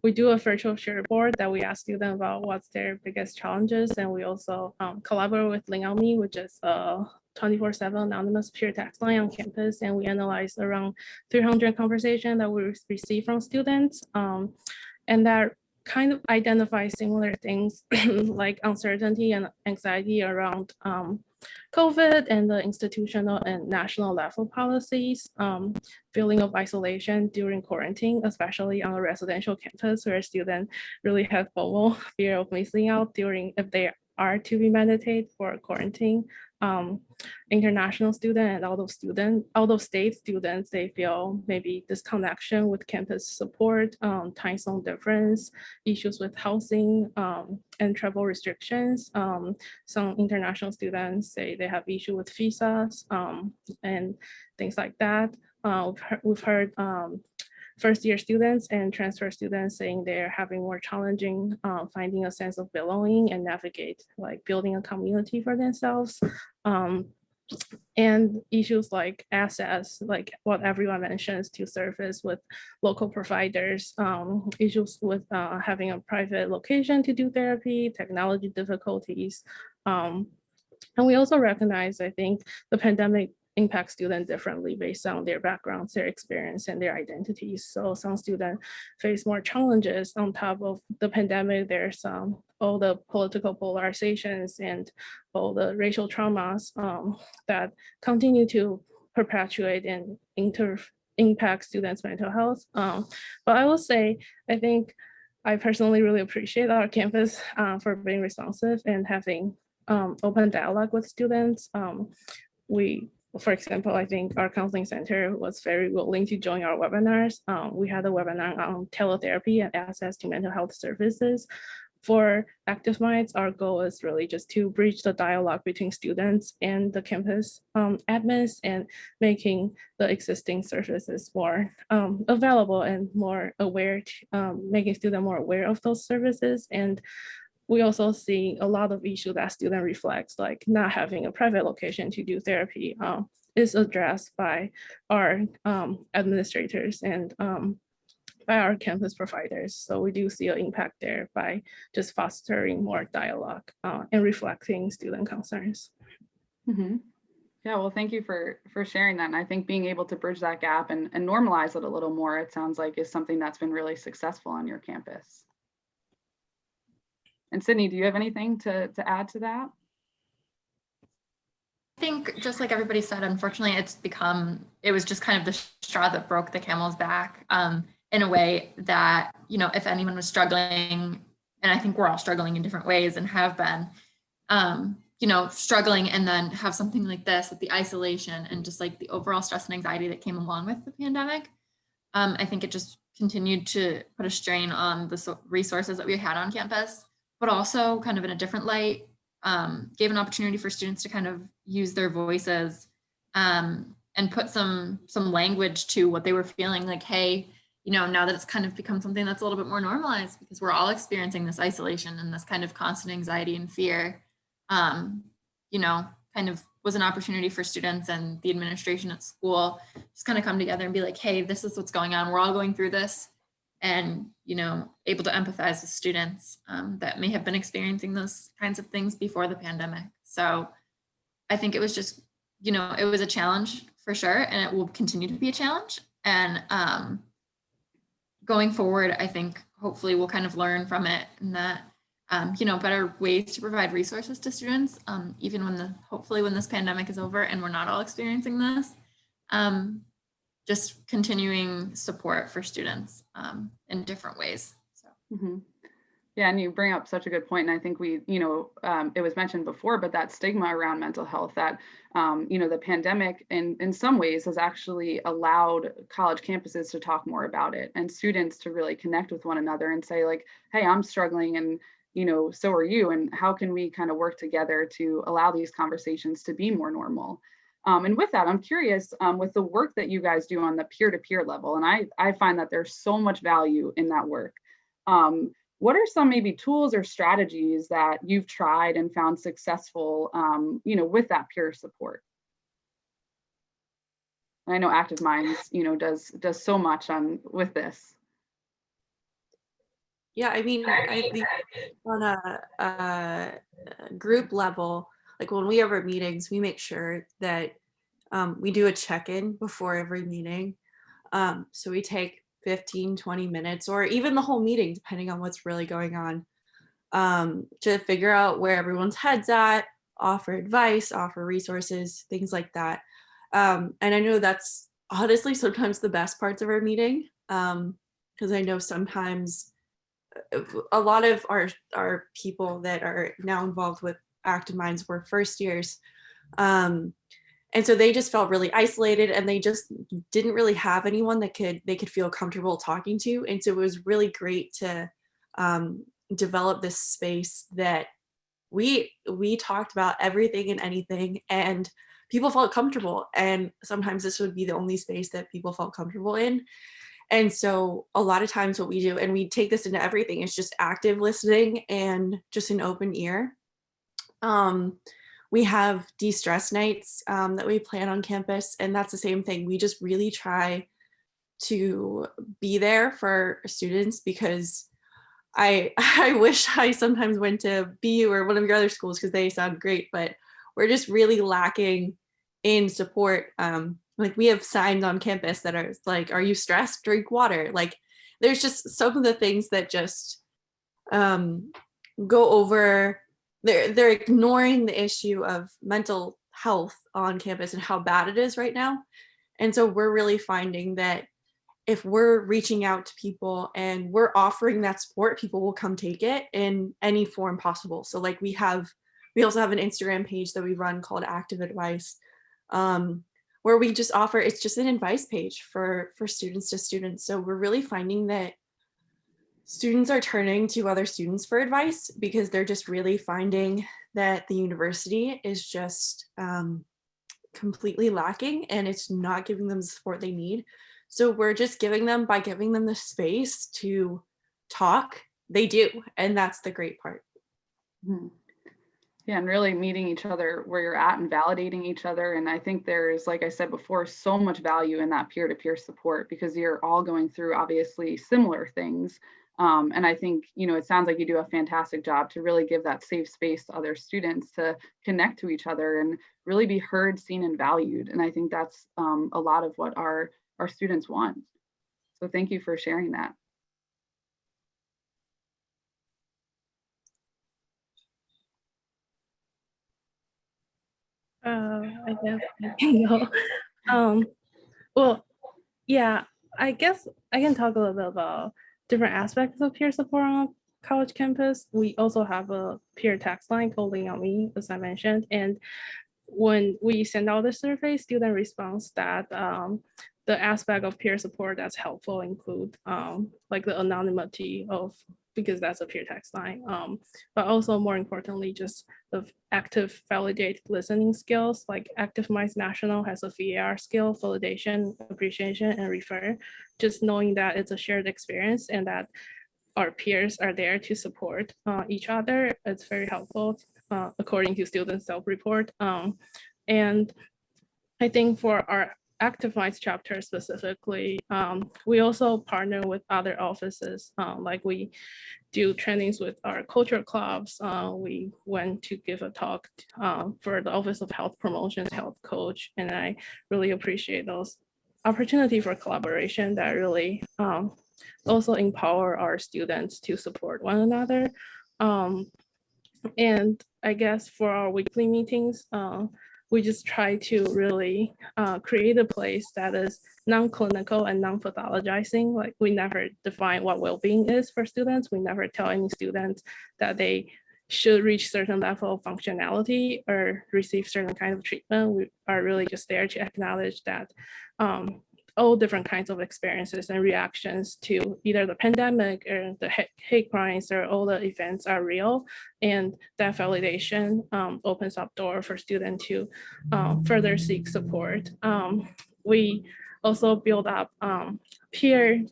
we do a virtual share board that we ask students about what's their biggest challenges, and we also collaborate with Link on Me, which is a 24/7 anonymous peer text line on campus, and we analyzed around 300 conversations that we received from students, and that kind of identify similar things like uncertainty and anxiety around COVID and the institutional and national level policies, feeling of isolation during quarantine, especially on a residential campus where students really have FOMO, fear of missing out if they are to be mandated for quarantine. International students and out of state students, they feel maybe disconnection with campus support, time zone difference, issues with housing, and travel restrictions. Some international students say they have issue with visas and things like that. We've heard first year students and transfer students saying they're having more challenging finding a sense of belonging and navigate like building a community for themselves. And issues like access, like what everyone mentions, to service with local providers, issues with having a private location to do therapy, technology difficulties. And we also recognize, I think, the pandemic impacts students differently based on their backgrounds, their experience, and their identities. So some students face more challenges on top of the pandemic. There's all the political polarizations and all the racial traumas that continue to perpetuate and impact students' mental health. But I will say, I think I personally really appreciate our campus for being responsive and having open dialogue with students. For example, I think our counseling center was very willing to join our webinars. We had a webinar on teletherapy and access to mental health services. For Active Minds, our goal is really just to bridge the dialogue between students and the campus admins and making the existing services more available and more aware, making students more aware of those services. And we also see a lot of issues that student reflects, like not having a private location to do therapy is addressed by our administrators and by our campus providers. So we do see an impact there by just fostering more dialogue and reflecting student concerns. Mm-hmm. Yeah, well, thank you for sharing that. And I think being able to bridge that gap and normalize it a little more, it sounds like, is something that's been really successful on your campus. And Sydney, do you have anything to add to that? I think just like everybody said, unfortunately, it was just kind of the straw that broke the camel's back in a way that, you know, if anyone was struggling, and I think we're all struggling in different ways and have been, you know, struggling, and then have something like this with the isolation and just like the overall stress and anxiety that came along with the pandemic. I think it just continued to put a strain on the resources that we had on campus, but also kind of in a different light, gave an opportunity for students to kind of use their voices and put some language to what they were feeling, like, hey, you know, now that it's kind of become something that's a little bit more normalized because we're all experiencing this isolation and this kind of constant anxiety and fear, you know, kind of was an opportunity for students and the administration at school just kind of come together and be like, hey, this is what's going on. We're all going through this. And, you know, able to empathize with students that may have been experiencing those kinds of things before the pandemic. So I think it was just, you know, it was a challenge for sure, and it will continue to be a challenge. And going forward, I think hopefully we'll kind of learn from it, and that, you know, better ways to provide resources to students, even hopefully when this pandemic is over and we're not all experiencing this. Just continuing support for students in different ways. So. Mm-hmm. Yeah, and you bring up such a good point. And I think it was mentioned before, but that stigma around mental health, that, you know, the pandemic in some ways has actually allowed college campuses to talk more about it and students to really connect with one another and say, like, hey, I'm struggling, and, you know, so are you. And how can we kind of work together to allow these conversations to be more normal? And with that, I'm curious, with the work that you guys do on the peer-to-peer level, and I find that there's so much value in that work. What are some maybe tools or strategies that you've tried and found successful, you know, with that peer support? And I know Active Minds, you know, does so much with this. Yeah, I mean, I think on a group level, like when we have our meetings, we make sure that we do a check-in before every meeting. So we take 15, 20 minutes, or even the whole meeting, depending on what's really going on, to figure out where everyone's head's at, offer advice, offer resources, things like that. And I know that's honestly sometimes the best parts of our meeting, because I know sometimes a lot of our people that are now involved with Active Minds were first years. And so they just felt really isolated, and they just didn't really have anyone that they could feel comfortable talking to. And so it was really great to develop this space that we talked about everything and anything, and people felt comfortable. And sometimes this would be the only space that people felt comfortable in. And so a lot of times what we do, and we take this into everything, is just active listening and just an open ear. We have de-stress nights that we plan on campus, and that's the same thing. We just really try to be there for students, because I wish I sometimes went to BU or one of your other schools, because they sound great, but we're just really lacking in support. Like, we have signs on campus that are like, "Are you stressed? Drink water." Like, there's just some of the things that just go over. They're ignoring the issue of mental health on campus and how bad it is right now. And so we're really finding that if we're reaching out to people and we're offering that support, people will come take it in any form possible. So like, we also have an Instagram page that we run called Active Advice, where we just offer, it's just an advice page for students to students. So we're really finding that students are turning to other students for advice, because they're just really finding that the university is just completely lacking, and it's not giving them the support they need. So we're just by giving them the space to talk, they do. And that's the great part. Mm-hmm. Yeah, and really meeting each other where you're at and validating each other. And I think there's, like I said before, so much value in that peer-to-peer support, because you're all going through obviously similar things. And I think, it sounds like you do a fantastic job to really give that safe space to other students to connect to each other and really be heard, seen, and valued. And I think that's a lot of what our students want. So thank you for sharing that. I guess I can go. Well, yeah, I guess I can talk a little bit about different aspects of peer support on college campus. We also have a peer text line called Lean on Me, as I mentioned. And when we send out the survey, student response that the aspect of peer support that's helpful include like the anonymity of, because that's a peer text line, but also more importantly, just the active validated listening skills. Like Active Minds National has a VAR skill, validation, appreciation, and refer. Just knowing that it's a shared experience and that our peers are there to support each other, it's very helpful, according to student self-report. And I think for our Active Minds chapter specifically, we also partner with other offices. Like we do trainings with our culture clubs. We went to give a talk for the Office of Health Promotions, Health Coach, and I really appreciate those opportunity for collaboration that really also empower our students to support one another. And I guess for our weekly meetings, we just try to really create a place that is non-clinical and non-pathologizing. Like, we never define what well-being is for students. We never tell any students that they should reach certain level of functionality or receive certain kind of treatment. We are really just there to acknowledge that all different kinds of experiences and reactions to either the pandemic or the hate crimes or all the events are real, and that validation opens up door for students to further seek support. We also build up peer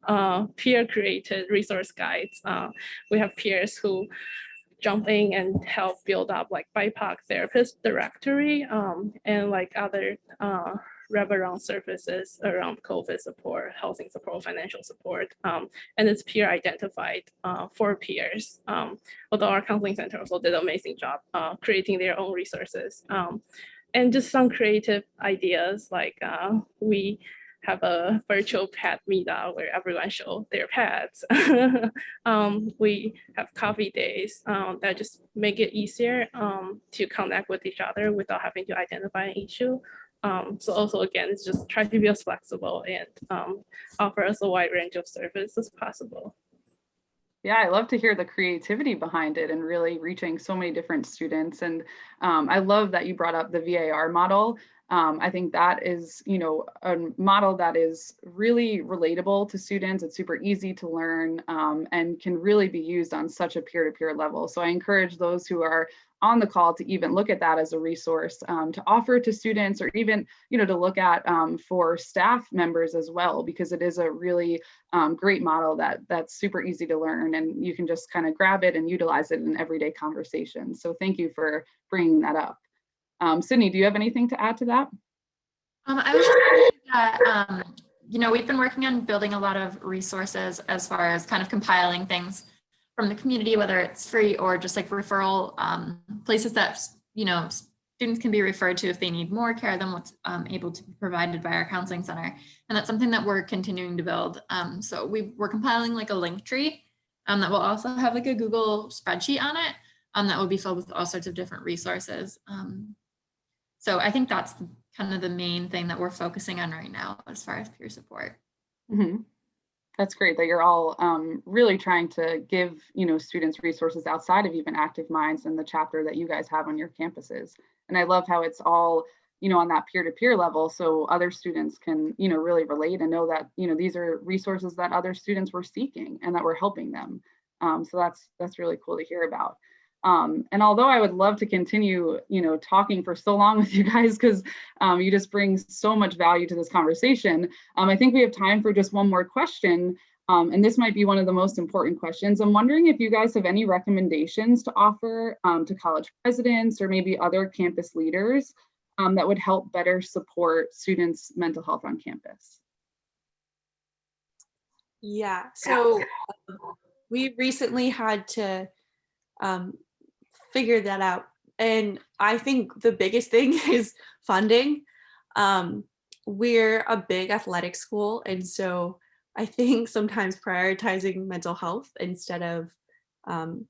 created resource guides. We have peers who jump in and help build up like BIPOC therapist directory and like other wraparound services around COVID support, housing support, financial support, and it's peer identified for peers. Although our counseling center also did an amazing job creating their own resources. And just some creative ideas, like we have a virtual pet meetup where everyone show their pets. We have coffee days that just make it easier to connect with each other without having to identify an issue. So also, again, it's just try to be as flexible and offer us a wide range of services as possible. Yeah, I love to hear the creativity behind it and really reaching so many different students. And I love that you brought up the VAR model. I think that is, a model that is really relatable to students. It's super easy to learn and can really be used on such a peer-to-peer level. So I encourage those who are on the call to even look at that as a resource to offer to students, or even, to look at for staff members as well, because it is a really great model that's super easy to learn, and you can just kind of grab it and utilize it in everyday conversations. So thank you for bringing that up. Sydney, do you have anything to add to that? I was just thinking that, we've been working on building a lot of resources as far as kind of compiling things from the community, whether it's free or just like referral places that, students can be referred to if they need more care than what's able to be provided by our counseling center. And that's something that we're continuing to build. So we're compiling like a link tree that will also have like a Google spreadsheet on it that will be filled with all sorts of different resources. So I think that's kind of the main thing that we're focusing on right now as far as peer support. Mm-hmm. That's great that you're all really trying to give, students resources outside of even Active Minds and the chapter that you guys have on your campuses. And I love how it's all, on that peer-to-peer level, so other students can, really relate and know that, these are resources that other students were seeking and that we're helping them. So that's really cool to hear about. And although I would love to continue, talking for so long with you guys, because you just bring so much value to this conversation, I think we have time for just one more question. And this might be one of the most important questions. I'm wondering if you guys have any recommendations to offer to college presidents or maybe other campus leaders that would help better support students' mental health on campus. Yeah, so we recently had to figure that out. And I think the biggest thing is funding. We're a big athletic school. And so I think sometimes prioritizing mental health instead of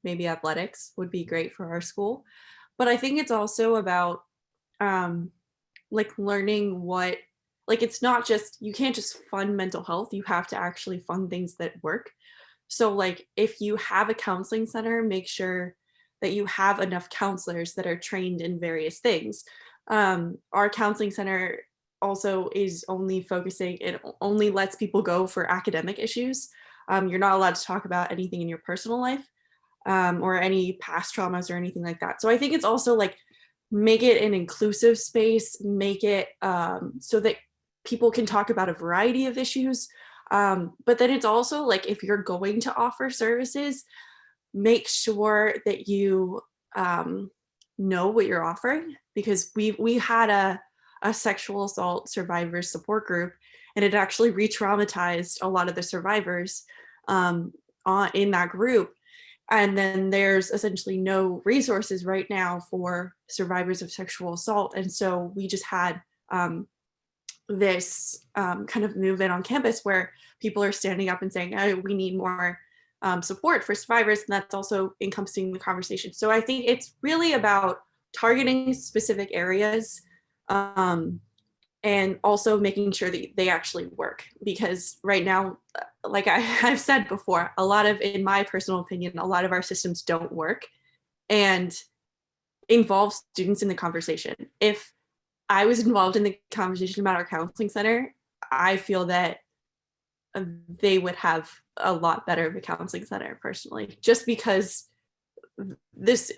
maybe athletics would be great for our school. But I think it's also about learning what, it's not just, you can't just fund mental health. You have to actually fund things that work. So if you have a counseling center, make sure that you have enough counselors that are trained in various things. Our counseling center also is only focusing, it only lets people go for academic issues. You're not allowed to talk about anything in your personal life or any past traumas or anything like that. So I think it's also make it an inclusive space, make it so that people can talk about a variety of issues. But then it's also if you're going to offer services, make sure that you know what you're offering, because we had a sexual assault survivors support group, and it actually re-traumatized a lot of the survivors in that group. And then there's essentially no resources right now for survivors of sexual assault. And so we just had this kind of movement on campus where people are standing up and saying, oh, we need more support for survivors, and that's also encompassing the conversation. So I think it's really about targeting specific areas and also making sure that they actually work, because right now, I've said before, in my personal opinion, a lot of our systems don't work and involve students in the conversation. If I was involved in the conversation about our counseling center, I feel that they would have a lot better of a counseling center personally, just because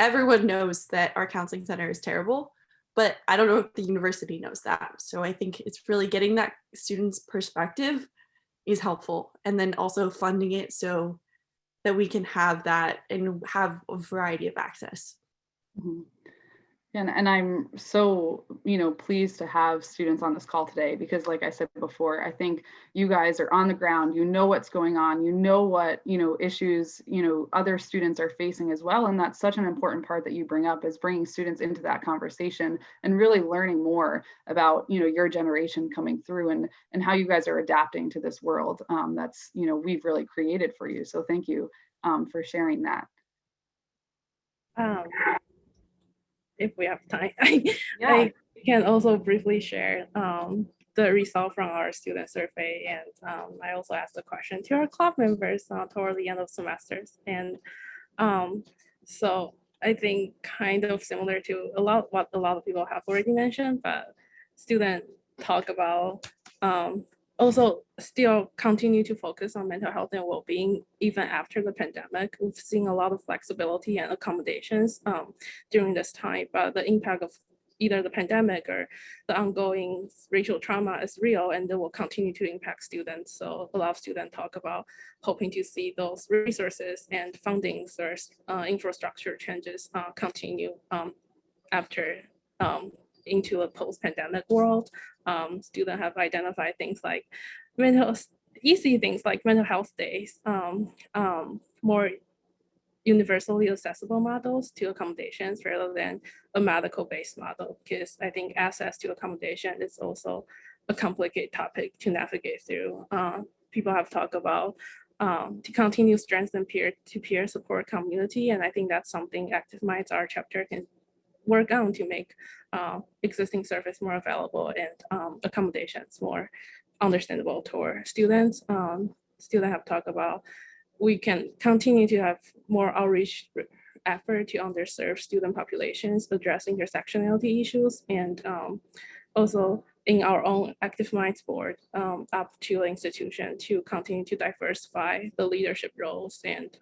everyone knows that our counseling center is terrible, but I don't know if the university knows that. So I think it's really getting that student's perspective is helpful, and then also funding it so that we can have that and have a variety of access. Mm-hmm. And I'm so, pleased to have students on this call today, because like I said before, I think you guys are on the ground, what's going on, what, issues, other students are facing as well. And that's such an important part that you bring up, is bringing students into that conversation and really learning more about, your generation coming through and how you guys are adapting to this world that's, we've really created for you. So thank you for sharing that. If we have time, I can also briefly share the result from our student survey, and I also asked a question to our club members toward the end of semesters, and so I think kind of similar to what a lot of people have already mentioned, but students talk about also still continue to focus on mental health and well-being even after the pandemic. We've seen a lot of flexibility and accommodations during this time, but the impact of either the pandemic or the ongoing racial trauma is real, and they will continue to impact students. So a lot of students talk about hoping to see those resources and fundings or infrastructure changes continue after into a post-pandemic world. Students have identified things like easy things like mental health days, more universally accessible models to accommodations rather than a medical-based model, because I think access to accommodation is also a complicated topic to navigate through. People have talked about to continue strengthen peer-to-peer support community, and I think that's something Active Minds, our chapter, can work on to make existing service more available and accommodations more understandable to our students. Students have talked about we can continue to have more outreach effort to underserved student populations, address intersectionality issues, and also in our own Active Minds board, up to the institution to continue to diversify the leadership roles and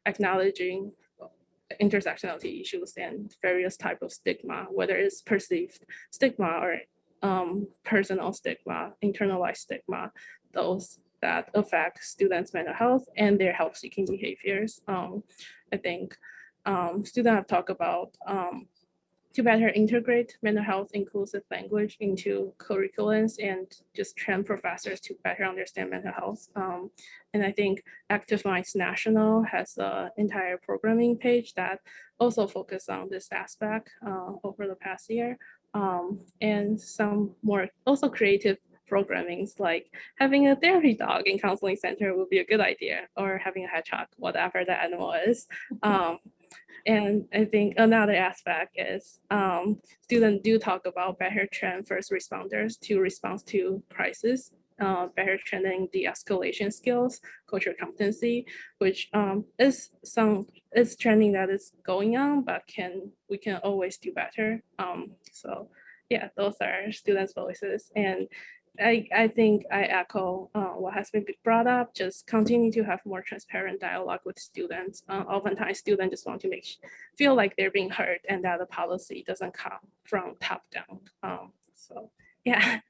acknowledging intersectionality issues and various types of stigma, whether it's perceived stigma or personal stigma, internalized stigma, those that affect students' mental health and their help-seeking behaviors. I think students have talked about to better integrate mental health inclusive language into curriculums and just train professors to better understand mental health. And I think Active Minds National has an entire programming page that also focuses on this aspect over the past year. And some more also creative programmings like having a therapy dog in counseling center would be a good idea, or having a hedgehog, whatever the animal is. And I think another aspect is students do talk about better train first responders to response to crisis, better training de-escalation skills, cultural competency, which is training that is going on, but we can always do better. So yeah, those are students' voices. And I think I echo what has been brought up, just continue to have more transparent dialogue with students. Oftentimes students just want to feel like they're being heard and that the policy doesn't come from top down. So yeah.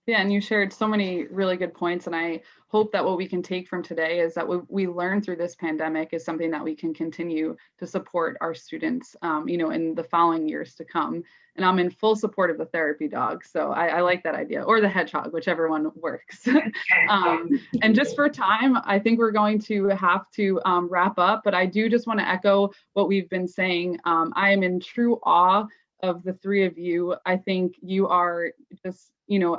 Yeah, and you shared so many really good points, and I hope that what we can take from today is that what we learned through this pandemic is something that we can continue to support our students, in the following years to come. And I'm in full support of the therapy dog, so I like that idea, or the hedgehog, whichever one works. And just for time, I think we're going to have to wrap up, but I do just want to echo what we've been saying. I am in true awe of the three of you. I think you are just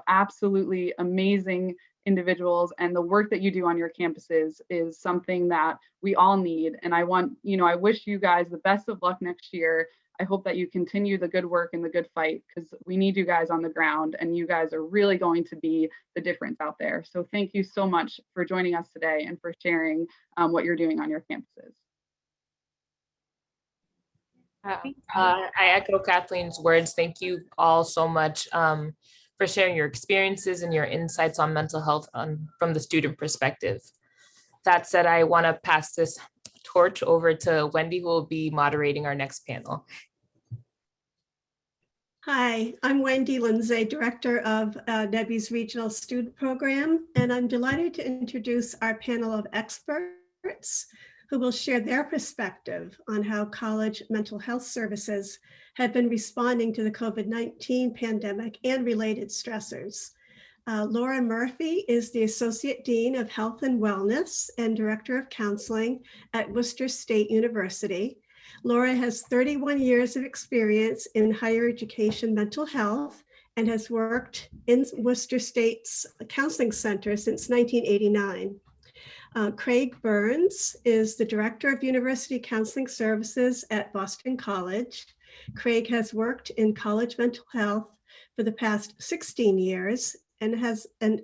absolutely amazing individuals, and the work that you do on your campuses is something that we all need. And I wish you guys the best of luck next year. I hope that you continue the good work and the good fight, because we need you guys on the ground, and you guys are really going to be the difference out there. So thank you so much for joining us today and for sharing what you're doing on your campuses. I echo Kathleen's words. Thank you all so much for sharing your experiences and your insights on mental health from the student perspective. That said, I want to pass this torch over to Wendy, who will be moderating our next panel. Hi, I'm Wendy Lindsay, Director of NEBHE's Regional Student Program, and I'm delighted to introduce our panel of experts who will share their perspective on how college mental health services have been responding to the COVID-19 pandemic and related stressors. Laura Murphy is the Associate Dean of Health and Wellness and Director of Counseling at Worcester State University. Laura has 31 years of experience in higher education mental health and has worked in Worcester State's Counseling Center since 1989. Craig Burns is the Director of University Counseling Services at Boston College. Craig has worked in college mental health for the past 16 years and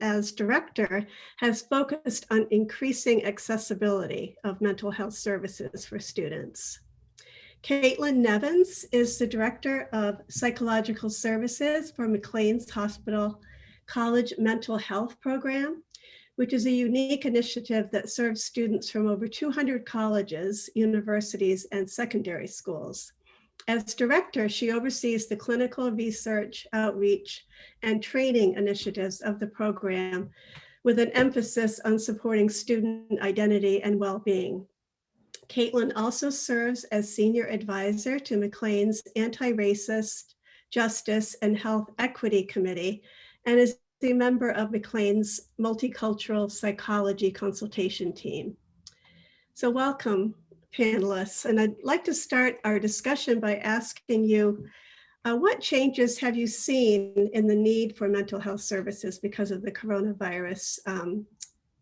as director has focused on increasing accessibility of mental health services for students. Caitlin Nevins is the Director of Psychological Services for Mclean's Hospital College Mental Health Program, which is a unique initiative that serves students from over 200 colleges, universities, and secondary schools. As director, she oversees the clinical research, outreach, and training initiatives of the program, with an emphasis on supporting student identity and well-being. Caitlin also serves as senior advisor to Mclean's Anti-Racist Justice and Health Equity Committee, and is a member of Mclean's Multicultural Psychology Consultation Team. So welcome, panelists. And I'd like to start our discussion by asking you, what changes have you seen in the need for mental health services because of the coronavirus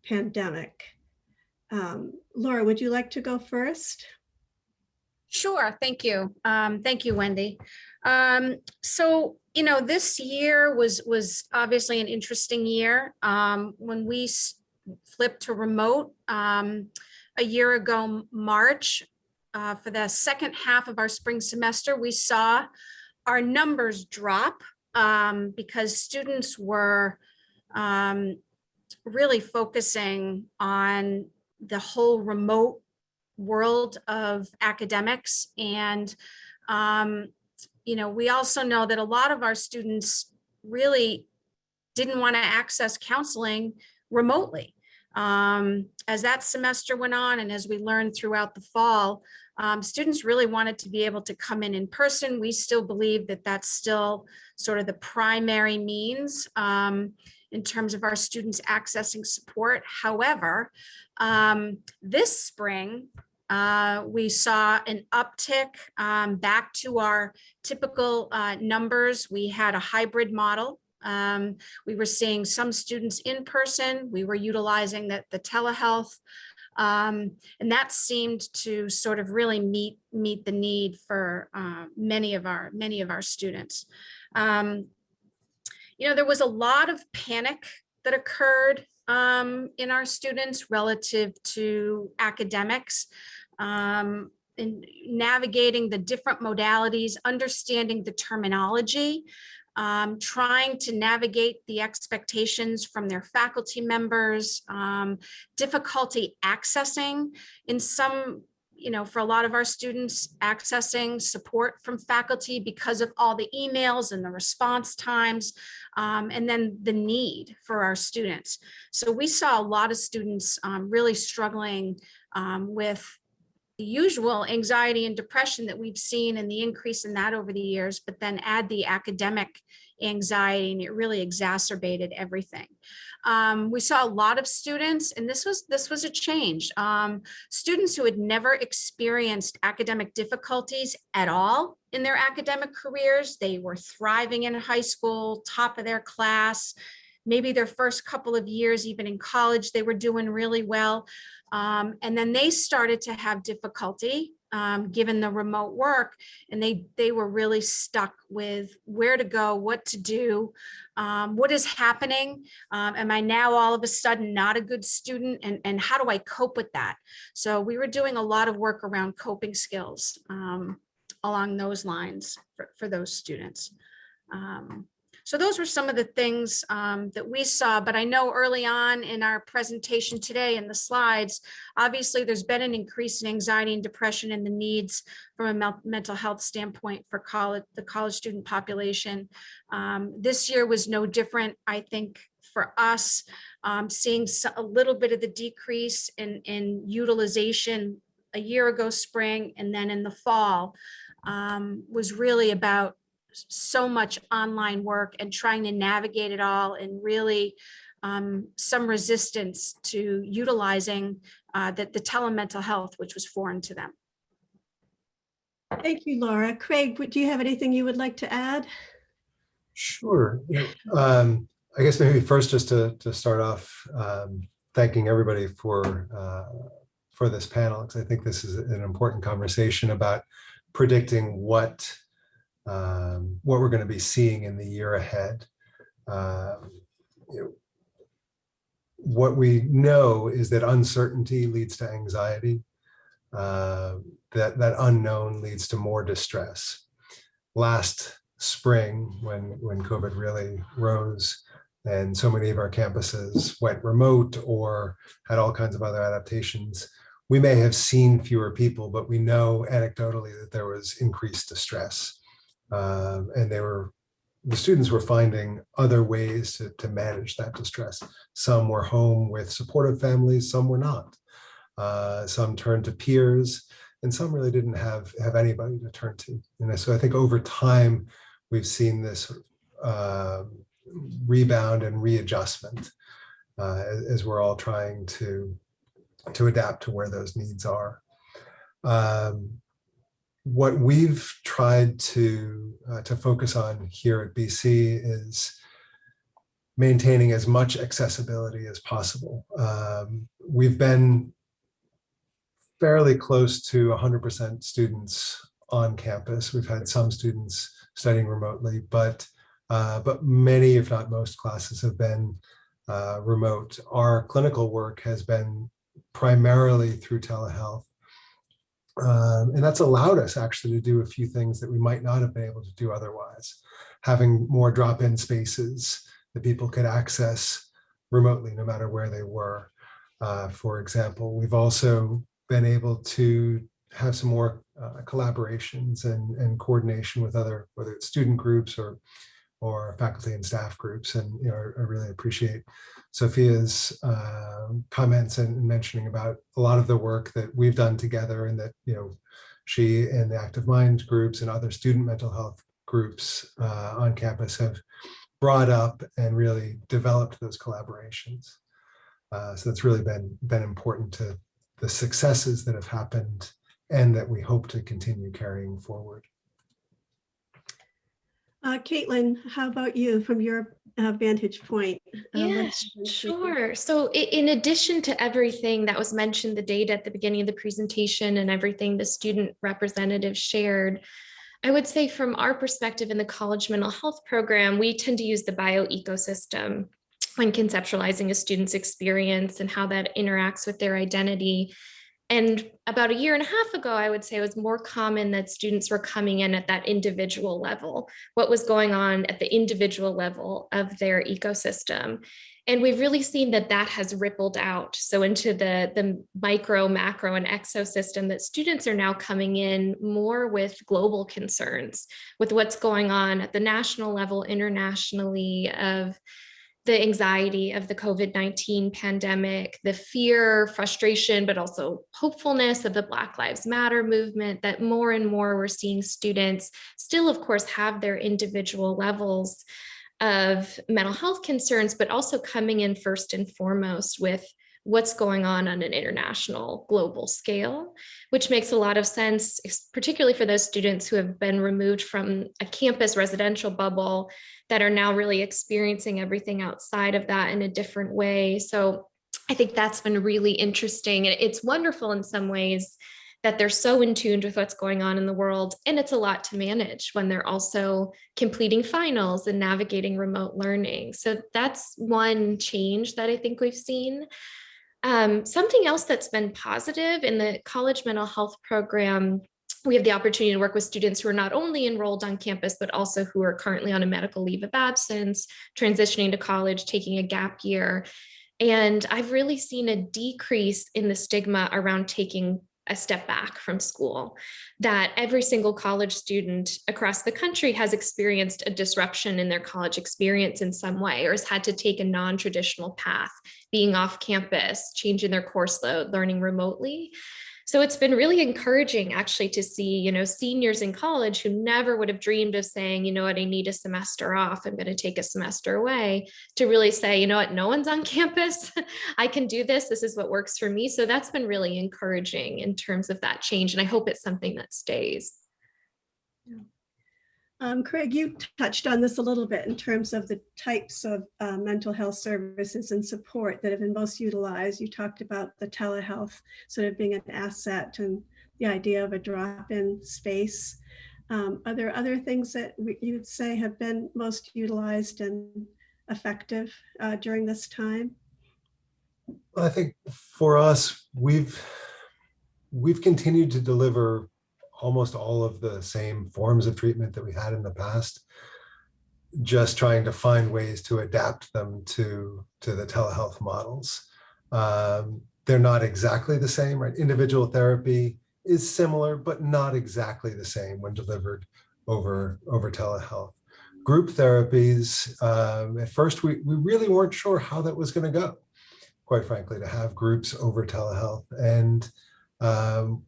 pandemic? Laura, would you like to go first? Sure, thank you. Thank you, Wendy. So, this year was obviously an interesting year. When we flipped to remote a year ago, March, for the second half of our spring semester, we saw our numbers drop because students were really focusing on the whole remote world of academics. And, we also know that a lot of our students really didn't want to access counseling remotely. As that semester went on and as we learned throughout the fall, students really wanted to be able to come in person. We still believe that that's still sort of the primary means in terms of our students accessing support. However, this spring, we saw an uptick back to our typical numbers. We had a hybrid model. We were seeing some students in person. We were utilizing the telehealth, and that seemed to sort of really meet the need for many of our students. There was a lot of panic that occurred in our students relative to academics, and navigating the different modalities, understanding the terminology, trying to navigate the expectations from their faculty members, difficulty accessing in some, for a lot of our students, accessing support from faculty because of all the emails and the response times, and then the need for our students. So we saw a lot of students really struggling with the usual anxiety and depression that we've seen and the increase in that over the years, but then add the academic anxiety and it really exacerbated everything. We saw a lot of students, and this was a change. Students who had never experienced academic difficulties at all in their academic careers. They were thriving in high school, top of their class, maybe their first couple of years, even in college, they were doing really well. And then they started to have difficulty given the remote work, and they were really stuck with where to go, what to do, what is happening. Am I now all of a sudden not a good student, and how do I cope with that? So we were doing a lot of work around coping skills along those lines for those students. So those were some of the things that we saw, but I know early on in our presentation today in the slides, obviously there's been an increase in anxiety and depression and the needs from a mental health standpoint for the college student population. This year was no different, I think, for us, seeing a little bit of the decrease in utilization a year ago spring and then in the fall was really about so much online work and trying to navigate it all, and really some resistance to utilizing the telemental health, which was foreign to them. Thank you, Laura. Craig, do you have anything you would like to add? Sure. I guess maybe first just to start off, thanking everybody for this panel, because I think this is an important conversation about predicting what we're going to be seeing in the year ahead. What we know is that uncertainty leads to anxiety. that unknown leads to more distress. Last spring, when COVID really rose and so many of our campuses went remote or had all kinds of other adaptations, we may have seen fewer people, but we know anecdotally that there was increased distress. And the students were finding other ways to manage that distress. Some were home with supportive families, some were not. Some turned to peers, and some really didn't have anybody to turn to. And so I think over time, we've seen this rebound and readjustment as we're all trying to adapt to where those needs are. What we've tried to focus on here at BC is maintaining as much accessibility as possible. We've been fairly close to 100% students on campus. We've had some students studying remotely, but many, if not most, classes have been remote. Our clinical work has been primarily through telehealth. And that's allowed us actually to do a few things that we might not have been able to do otherwise. Having more drop-in spaces that people could access remotely, no matter where they were. For example, we've also been able to have some more collaborations and coordination with other, whether it's student groups or faculty and staff groups. And I really appreciate Sophia's comments and mentioning about a lot of the work that we've done together, and that she and the Active Minds groups and other student mental health groups on campus have brought up and really developed those collaborations. So that's really been important to the successes that have happened and that we hope to continue carrying forward. Caitlin, how about you from your vantage point? Yes, sure. So in addition to everything that was mentioned, the data at the beginning of the presentation and everything the student representative shared, I would say from our perspective in the college mental health program, we tend to use the bioecosystem when conceptualizing a student's experience and how that interacts with their identity. And about a year and a half ago, I would say it was more common that students were coming in at that individual level, what was going on at the individual level of their ecosystem. And we've really seen that has rippled out. So into the micro, macro, and exosystem, that students are now coming in more with global concerns, with what's going on at the national level, internationally, of the anxiety of the COVID-19 pandemic, the fear, frustration, but also hopefulness of the Black Lives Matter movement, that more and more we're seeing students still, of course, have their individual levels of mental health concerns, but also coming in first and foremost with what's going on an international global scale, which makes a lot of sense, particularly for those students who have been removed from a campus residential bubble that are now really experiencing everything outside of that in a different way. So I think that's been really interesting. And it's wonderful in some ways that they're so in tune with what's going on in the world. And it's a lot to manage when they're also completing finals and navigating remote learning. So that's one change that I think we've seen. Something else that's been positive in the college mental health program, we have the opportunity to work with students who are not only enrolled on campus, but also who are currently on a medical leave of absence, transitioning to college, taking a gap year. And I've really seen a decrease in the stigma around taking a step back from school, that every single college student across the country has experienced a disruption in their college experience in some way, or has had to take a non-traditional path, being off campus, changing their course load, learning remotely. So it's been really encouraging actually to see, seniors in college who never would have dreamed of saying, I need a semester off, I'm going to take a semester away, to really say, no one's on campus, I can do this, this is what works for me. So that's been really encouraging in terms of that change. And I hope it's something that stays. Craig, you touched on this a little bit in terms of the types of mental health services and support that have been most utilized. You talked about the telehealth sort of being an asset and the idea of a drop-in space. Are there other things that you would say have been most utilized and effective during this time? I think for us, we've we've continued to deliver almost all of the same forms of treatment that we had in the past, just trying to find ways to adapt them to the telehealth models. They're not exactly the same, right? Individual therapy is similar, but not exactly the same when delivered over telehealth. Group therapies, at first we really weren't sure how that was going to go, quite frankly, to have groups over telehealth. And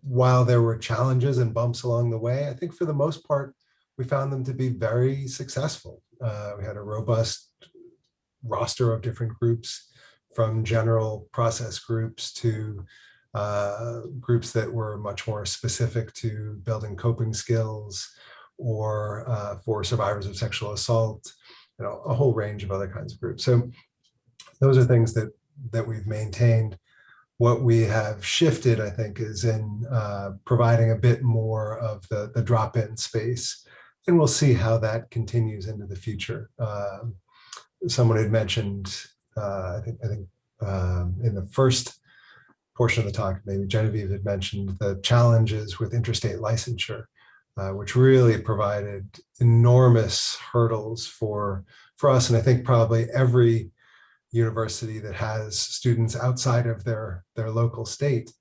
while there were challenges and bumps along the way, I think for the most part, we found them to be very successful. We had a robust roster of different groups, from general process groups to groups that were much more specific to building coping skills, or for survivors of sexual assault, a whole range of other kinds of groups. So those are things that we've maintained. What we have shifted, I think, is in providing a bit more of the drop-in space, and we'll see how that continues into the future. Someone had mentioned, I think in the first portion of the talk, maybe Genevieve had mentioned the challenges with interstate licensure, which really provided enormous hurdles for us, and I think probably every university that has students outside of their local state.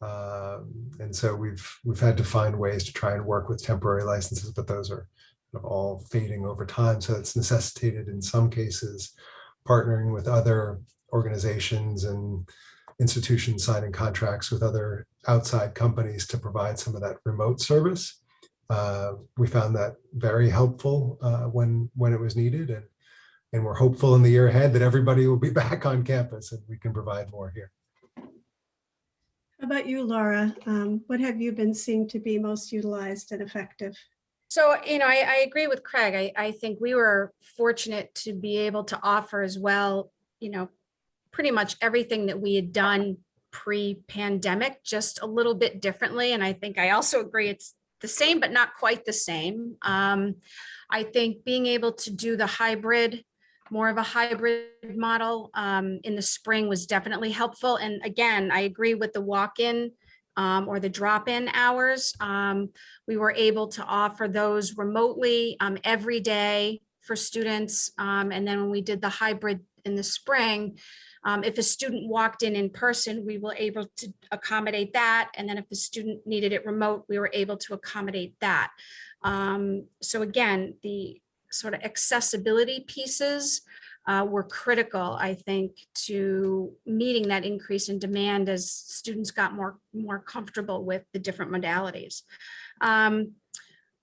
And so we've had to find ways to try and work with temporary licenses, but those are all fading over time. So it's necessitated in some cases partnering with other organizations and institutions, signing contracts with other outside companies to provide some of that remote service. We found that very helpful when it was needed, and we're hopeful in the year ahead that everybody will be back on campus and we can provide more here. How about you, Laura? What have you been seeing to be most utilized and effective? So, I agree with Craig. I think we were fortunate to be able to offer as well, pretty much everything that we had done pre-pandemic, just a little bit differently. And I think I also agree it's the same, but not quite the same. I think being able to do the hybrid, more of a hybrid model in the spring was definitely helpful. And again, I agree with the walk-in or the drop-in hours. We were able to offer those remotely every day for students. And then when we did the hybrid in the spring, if a student walked in person, we were able to accommodate that. And then if the student needed it remote, we were able to accommodate that. So again, the sort of accessibility pieces were critical, I think, to meeting that increase in demand as students got more comfortable with the different modalities.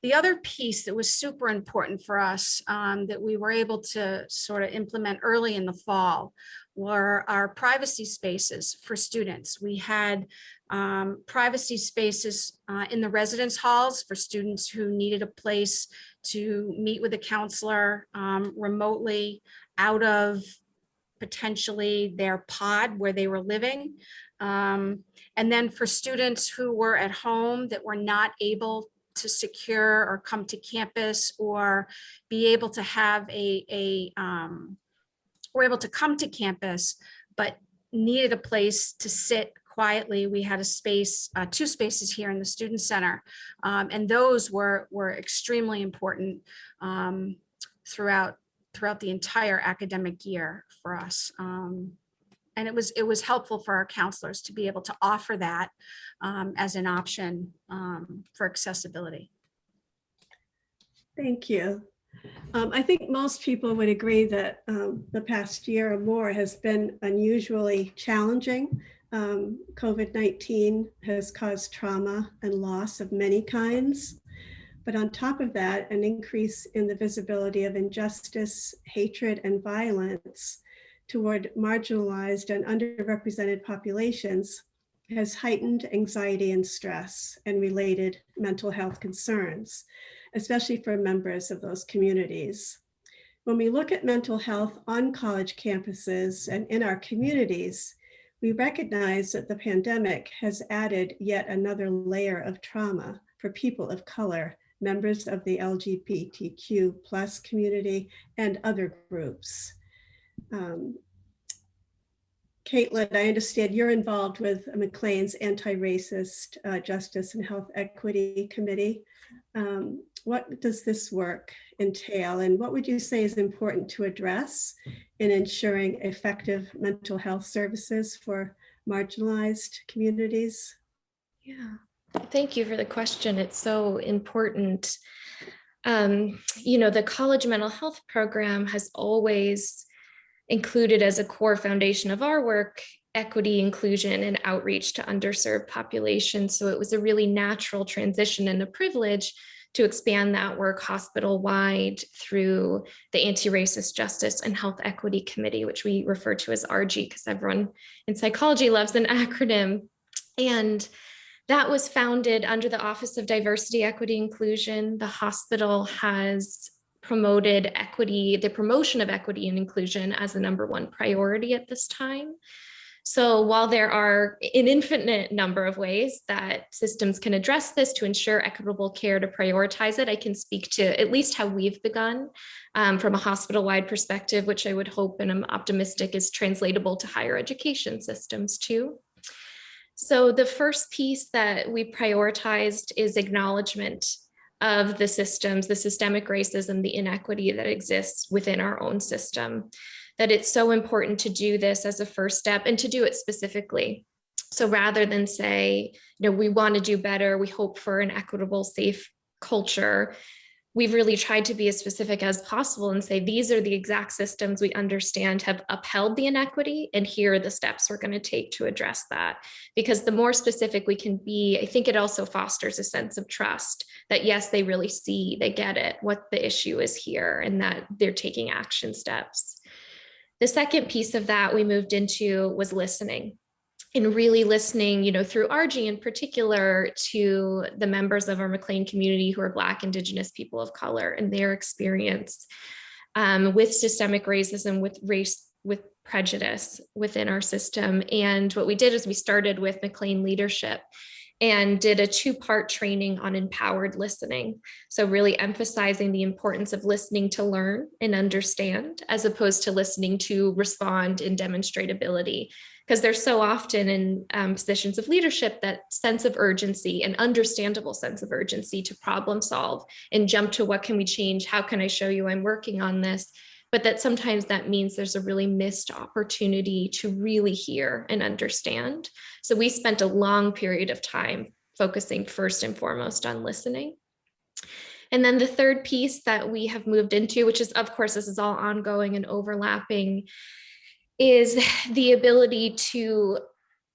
The other piece that was super important for us that we were able to sort of implement early in the fall were our privacy spaces for students. We had privacy spaces in the residence halls for students who needed a place to meet with a counselor remotely out of potentially their pod where they were living. And then for students who were at home that were not able to secure or come to campus or be able to have were able to come to campus, but needed a place to sit quietly. We had a space, 2 spaces here in the Student Center. And those were extremely important throughout the entire academic year for us. And it was helpful for our counselors to be able to offer that as an option for accessibility. Thank you. I think most people would agree that the past year or more has been unusually challenging. COVID-19 has caused trauma and loss of many kinds. But on top of that, an increase in the visibility of injustice, hatred, and violence toward marginalized and underrepresented populations has heightened anxiety and stress and related mental health concerns, especially for members of those communities. When we look at mental health on college campuses and in our communities, we recognize that the pandemic has added yet another layer of trauma for people of color, members of the LGBTQ+ community, and other groups. Caitlin, I understand you're involved with Mclean's Anti-Racist Justice and Health Equity Committee. What does this work entail, and what would you say is important to address in ensuring effective mental health services for marginalized communities? Yeah, thank you for the question. It's so important. You know, the college mental health program has always included as a core foundation of our work equity, inclusion, and outreach to underserved populations. So it was a really natural transition and a privilege to expand that work hospital-wide through the Anti-Racist Justice and Health Equity Committee, which we refer to as RG because everyone in psychology loves an acronym. And that was founded under the Office of Diversity, Equity, Inclusion. The hospital has promoted equity, the promotion of equity and inclusion as the #1 priority at this time. So while there are an infinite number of ways that systems can address this to ensure equitable care, to prioritize it, I can speak to at least how we've begun from a hospital-wide perspective, which I would hope and I'm optimistic is translatable to higher education systems too. So the first piece that we prioritized is acknowledgement of the systems, the systemic racism, the inequity that exists within our own system, that it's so important to do this as a first step and to do it specifically. So rather than say, you know, we want to do better, we hope for an equitable, safe culture, we've really tried to be as specific as possible and say, these are the exact systems we understand have upheld the inequity, and here are the steps we're going to take to address that. Because the more specific we can be, I think it also fosters a sense of trust that yes, they really see, they get it, what the issue is here, and that they're taking action steps. The second piece of that we moved into was listening. And really listening, you know, through RG in particular to the members of our Mclean community who are Black, Indigenous, people of color, and their experience with systemic racism, with race, with prejudice within our system. And what we did is we started with Mclean leadership and did a 2-part training on empowered listening. So really emphasizing the importance of listening to learn and understand, as opposed to listening to respond and demonstrate ability. Because there's so often in positions of leadership that sense of urgency, an understandable sense of urgency to problem solve and jump to what can we change? How can I show you I'm working on this? But that sometimes that means there's a really missed opportunity to really hear and understand. So we spent a long period of time focusing first and foremost on listening. And then the third piece that we have moved into, which is, of course, this is all ongoing and overlapping, is the ability to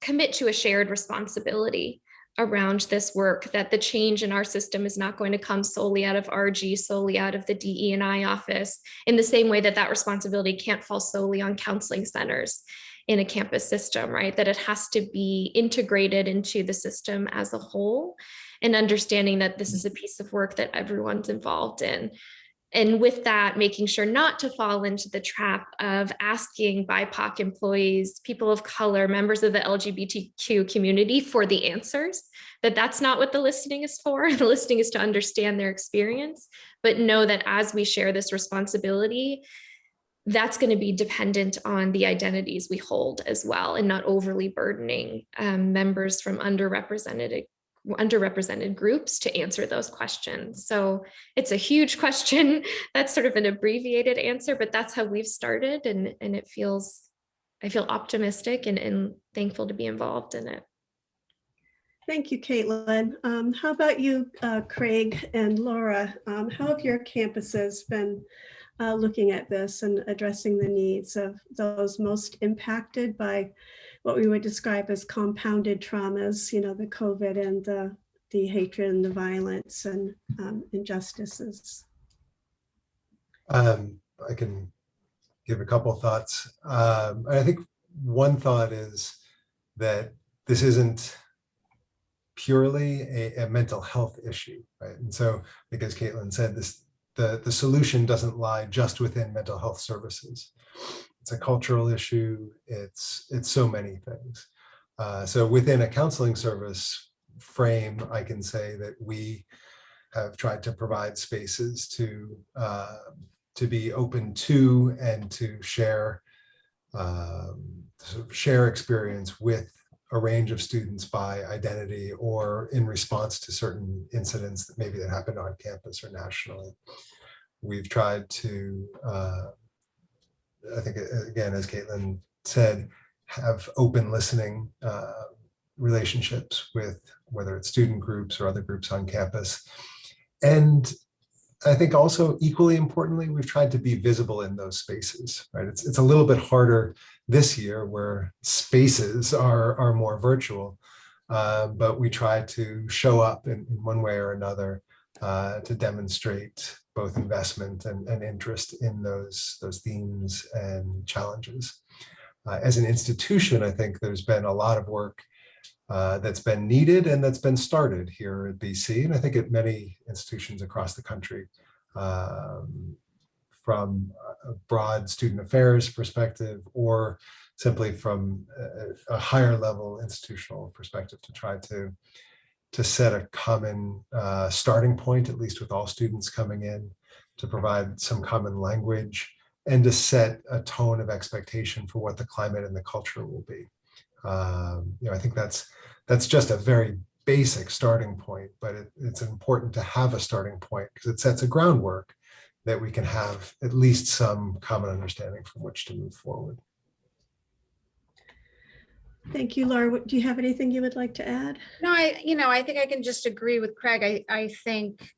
commit to a shared responsibility around this work, that the change in our system is not going to come solely out of RG, solely out of the DE&I office, in the same way that that responsibility can't fall solely on counseling centers in a campus system, right? That it has to be integrated into the system as a whole, and understanding that this is a piece of work that everyone's involved in. And with that, making sure not to fall into the trap of asking BIPOC employees, people of color, members of the LGBTQ community for the answers, that that's not what the listening is for. The listening is to understand their experience, but know that as we share this responsibility, that's going to be dependent on the identities we hold as well, and not overly burdening members from underrepresented groups to answer those questions. So it's a huge question. That's sort of an abbreviated answer, but that's how we've started, and I feel optimistic and thankful to be involved in it. Thank you, Caitlin. How about you, Craig and Laura? How have your campuses been looking at this and addressing the needs of those most impacted by what we would describe as compounded traumas, you know, the COVID and the hatred and the violence and injustices? I can give a couple thoughts. I think one thought is that this isn't purely a mental health issue, right? And so, because Caitlin said this, the solution doesn't lie just within mental health services. It's a cultural issue. It's so many things. So within a counseling service frame, I can say that we have tried to provide spaces to be open to and to share sort of share experience with a range of students by identity or in response to certain incidents that maybe that happened on campus or nationally. We've tried to, I think, again, as Caitlin said, have open listening relationships with whether it's student groups or other groups on campus. And I think also equally importantly, we've tried to be visible in those spaces, right? It's a little bit harder this year where spaces are more virtual, but we try to show up in one way or another to demonstrate both investment and interest in those themes and challenges. As an institution, I think there's been a lot of work that's been needed and that's been started here at BC, and I think at many institutions across the country, from a broad student affairs perspective or simply from a higher level institutional perspective, to try to set a common starting point, at least with all students coming in, to provide some common language and to set a tone of expectation for what the climate and the culture will be. I think that's just a very basic starting point, but it's important to have a starting point because it sets a groundwork that we can have at least some common understanding from which to move forward. Thank you, Laura. Do you have anything you would like to add? No, I think I can just agree with Craig. I think,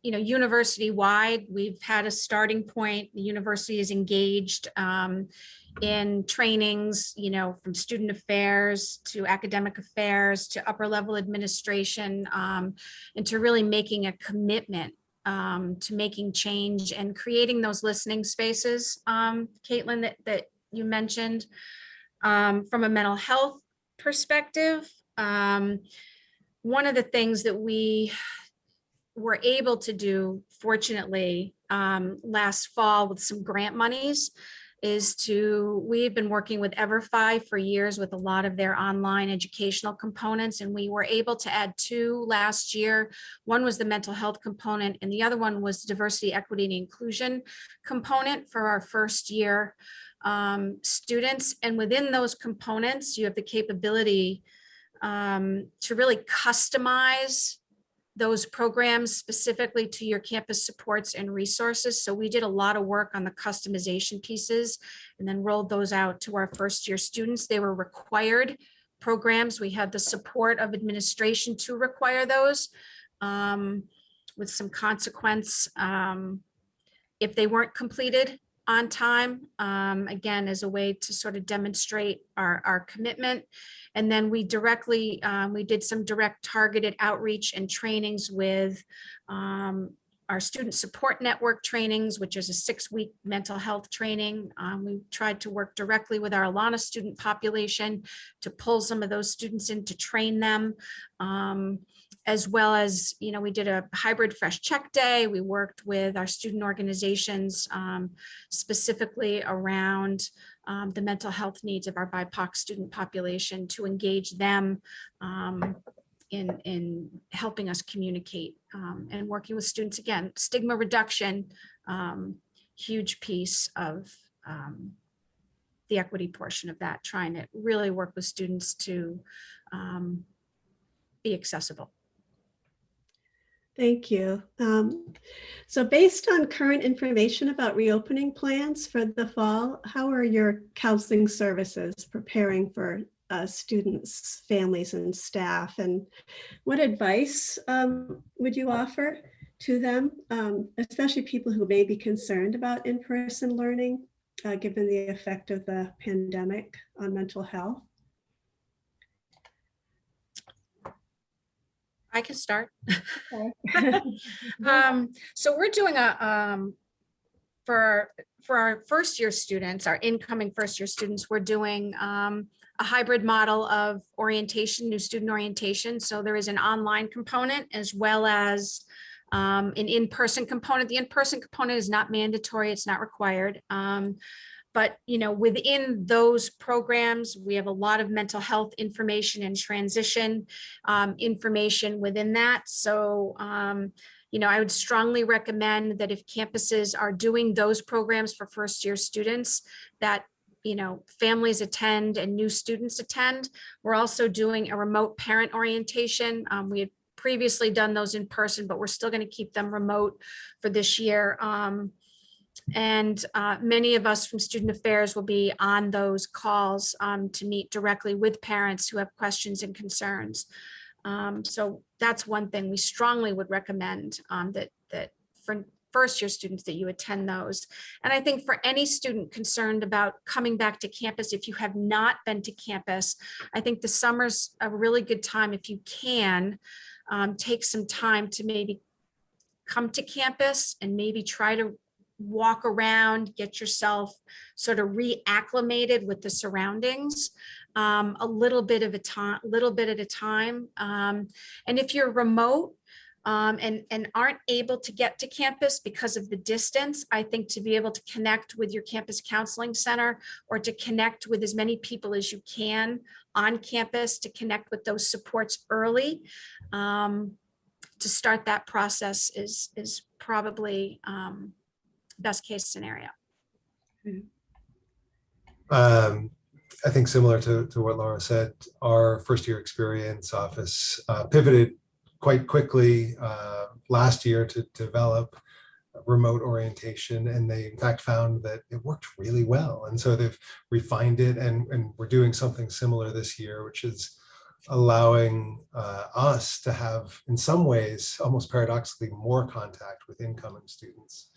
university-wide, we've had a starting point. The university is engaged in trainings, from student affairs to academic affairs to upper level administration, and to really making a commitment to making change and creating those listening spaces, Caitlin, that you mentioned. From a mental health perspective, one of the things that we were able to do, fortunately, last fall with some grant monies is we've been working with EverFi for years with a lot of their online educational components, and we were able to add 2 last year. One was the mental health component, and the other one was diversity, equity, and inclusion component for our first year students. And within those components, you have the capability to really customize those programs specifically to your campus supports and resources. So we did a lot of work on the customization pieces and then rolled those out to our first year students. They were required programs. We had the support of administration to require those with some consequence if they weren't completed on time, again, as a way to sort of demonstrate our commitment. And then we did some direct targeted outreach and trainings with our student support network trainings, which is a 6-week mental health training. We tried to work directly with our Alana student population to pull some of those students in to train them. As well as, we did a hybrid fresh check day. We worked with our student organizations specifically around the mental health needs of our BIPOC student population to engage them in helping us communicate and working with students. Again, stigma reduction, huge piece of the equity portion of that, trying to really work with students to be accessible. Thank you. So based on current information about reopening plans for the fall, how are your counseling services preparing for students, families, and staff? And what advice would you offer to them, especially people who may be concerned about in-person learning, given the effect of the pandemic on mental health? I can start. Okay. So we're doing for our first year students, our incoming first year students, we're doing a hybrid model of orientation, new student orientation. So there is an online component as well as an in-person component. The in-person component is not mandatory, it's not required. But within those programs, we have a lot of mental health information and transition information within that. So, I would strongly recommend that if campuses are doing those programs for first year students, that families attend and new students attend. We're also doing a remote parent orientation. We had previously done those in person, but we're still going to keep them remote for this year. And many of us from Student Affairs will be on those calls to meet directly with parents who have questions and concerns. So that's one thing we strongly would recommend that for first year students that you attend those. And I think for any student concerned about coming back to campus, if you have not been to campus, I think the summer's a really good time if you can take some time to maybe come to campus and maybe try to walk around, get yourself sort of reacclimated with the surroundings a little bit at a time. And if you're remote and aren't able to get to campus because of the distance, I think to be able to connect with your campus counseling center or to connect with as many people as you can on campus, to connect with those supports early, to start that process is probably best case scenario. I think similar to what Laura said, our first year experience office pivoted quite quickly last year to develop remote orientation, and they in fact found that it worked really well. And so they've refined it, and we're doing something similar this year, which is allowing us to have, in some ways, almost paradoxically, more contact with incoming students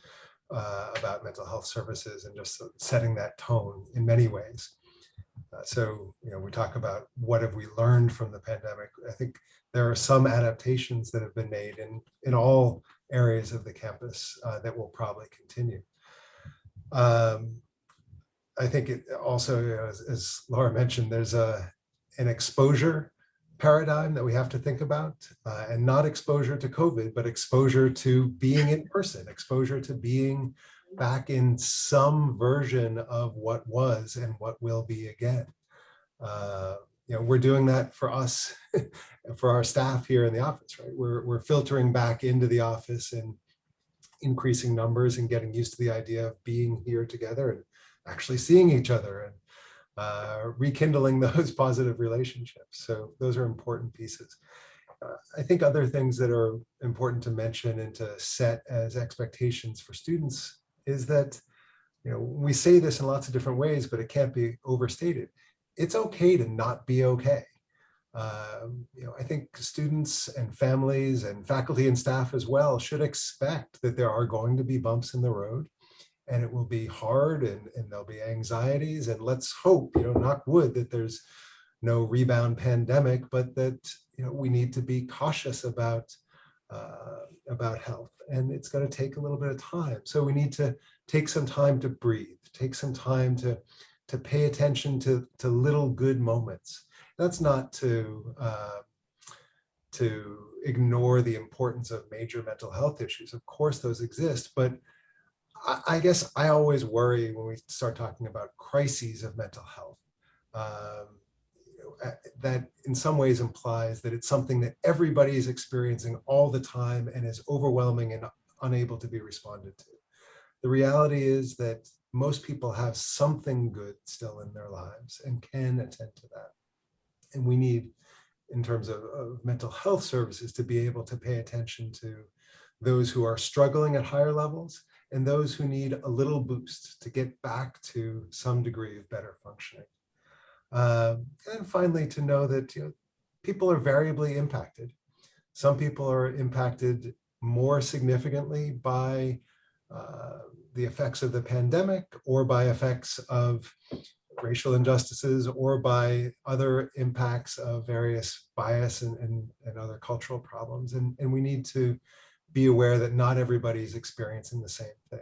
about mental health services and just setting that tone in many ways. So, we talk about what have we learned from the pandemic. I think there are some adaptations that have been made in all areas of the campus that will probably continue. I think it also, as Laura mentioned, there's an exposure paradigm that we have to think about, and not exposure to COVID, but exposure to being in person, exposure to being back in some version of what was and what will be again. We're doing that for us, for our staff here in the office, right? We're filtering back into the office and increasing numbers and getting used to the idea of being here together and actually seeing each other and rekindling those positive relationships. So those are important pieces. I think other things that are important to mention and to set as expectations for students is that, we say this in lots of different ways, but it can't be overstated. It's okay to not be okay. I think students and families and faculty and staff as well should expect that there are going to be bumps in the road, and it will be hard, and there'll be anxieties, and let's hope, knock wood, that there's no rebound pandemic, but that, we need to be cautious about health, and it's going to take a little bit of time. So we need to take some time to breathe, take some time to pay attention to little good moments. That's not to ignore the importance of major mental health issues. Of course, those exist, but I guess I always worry when we start talking about crises of mental health, that in some ways implies that it's something that everybody is experiencing all the time and is overwhelming and unable to be responded to. The reality is that most people have something good still in their lives and can attend to that. And we need, in terms of mental health services, to be able to pay attention to those who are struggling at higher levels and those who need a little boost to get back to some degree of better functioning. And finally, to know that people are variably impacted. Some people are impacted more significantly by the effects of the pandemic, or by effects of racial injustices, or by other impacts of various bias and other cultural problems. And we need to be aware that not everybody is experiencing the same thing,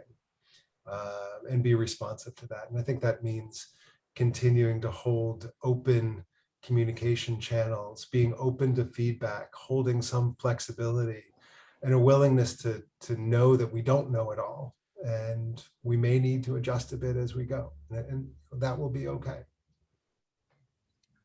and be responsive to that. And I think that means continuing to hold open communication channels, being open to feedback, holding some flexibility, and a willingness to know that we don't know it all, and we may need to adjust a bit as we go, and that will be okay.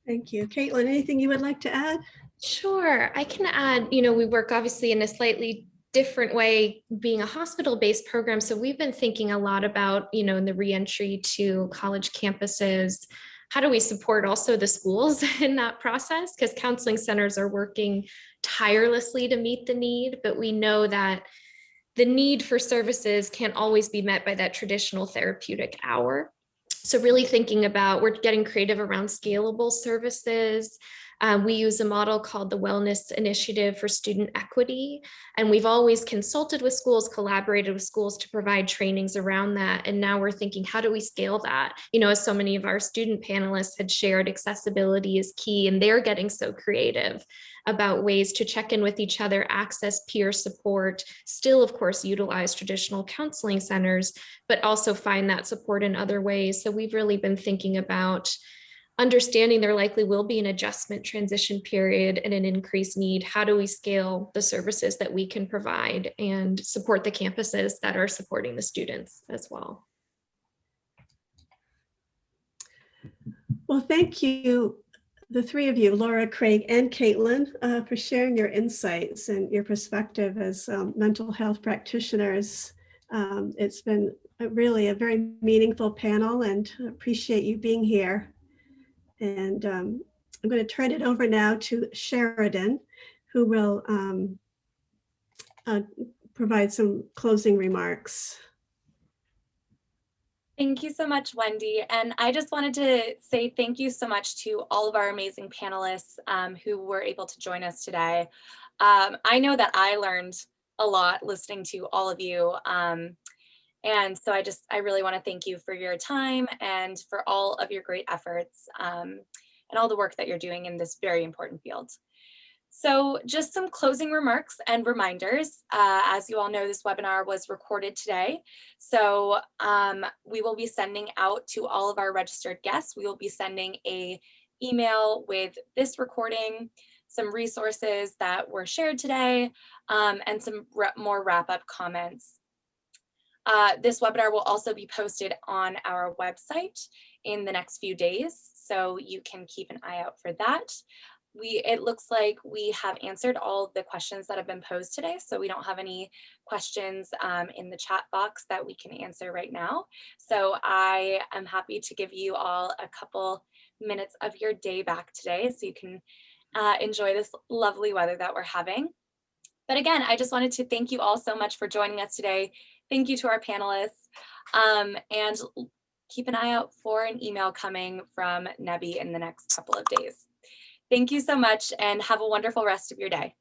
Thank you. Caitlin, anything you would like to add? Sure, I can add, we work obviously in a slightly different way being a hospital-based program. So we've been thinking a lot about, in the reentry to college campuses, how do we support also the schools in that process? Because counseling centers are working tirelessly to meet the need, but we know that the need for services can't always be met by that traditional therapeutic hour. So really thinking about, we're getting creative around scalable services. We use a model called the Wellness Initiative for Student Equity. And we've always consulted with schools, collaborated with schools to provide trainings around that. And now we're thinking, how do we scale that? As so many of our student panelists had shared, accessibility is key, and they're getting so creative about ways to check in with each other, access peer support, still, of course, utilize traditional counseling centers, but also find that support in other ways. So we've really been thinking about understanding there likely will be an adjustment transition period and an increased need. How do we scale the services that we can provide and support the campuses that are supporting the students as well? Well, thank you, the three of you, Laura, Craig, and Caitlin, for sharing your insights and your perspective as mental health practitioners. It's been really a very meaningful panel, and appreciate you being here. And I'm going to turn it over now to Sheridan, who will provide some closing remarks. Thank you so much, Wendy. And I just wanted to say thank you so much to all of our amazing panelists who were able to join us today. I know that I learned a lot listening to all of you. And so I really want to thank you for your time and for all of your great efforts and all the work that you're doing in this very important field. So just some closing remarks and reminders. As you all know, this webinar was recorded today. So we will be sending out to all of our registered guests, we will be sending an email with this recording, some resources that were shared today, and some more wrap-up comments. This webinar will also be posted on our website in the next few days, so you can keep an eye out for that. It looks like we have answered all the questions that have been posed today, so we don't have any questions in the chat box that we can answer right now. So I am happy to give you all a couple minutes of your day back today so you can enjoy this lovely weather that we're having. But again, I just wanted to thank you all so much for joining us today. Thank you to our panelists, and keep an eye out for an email coming from NEBHE in the next couple of days. Thank you so much and have a wonderful rest of your day.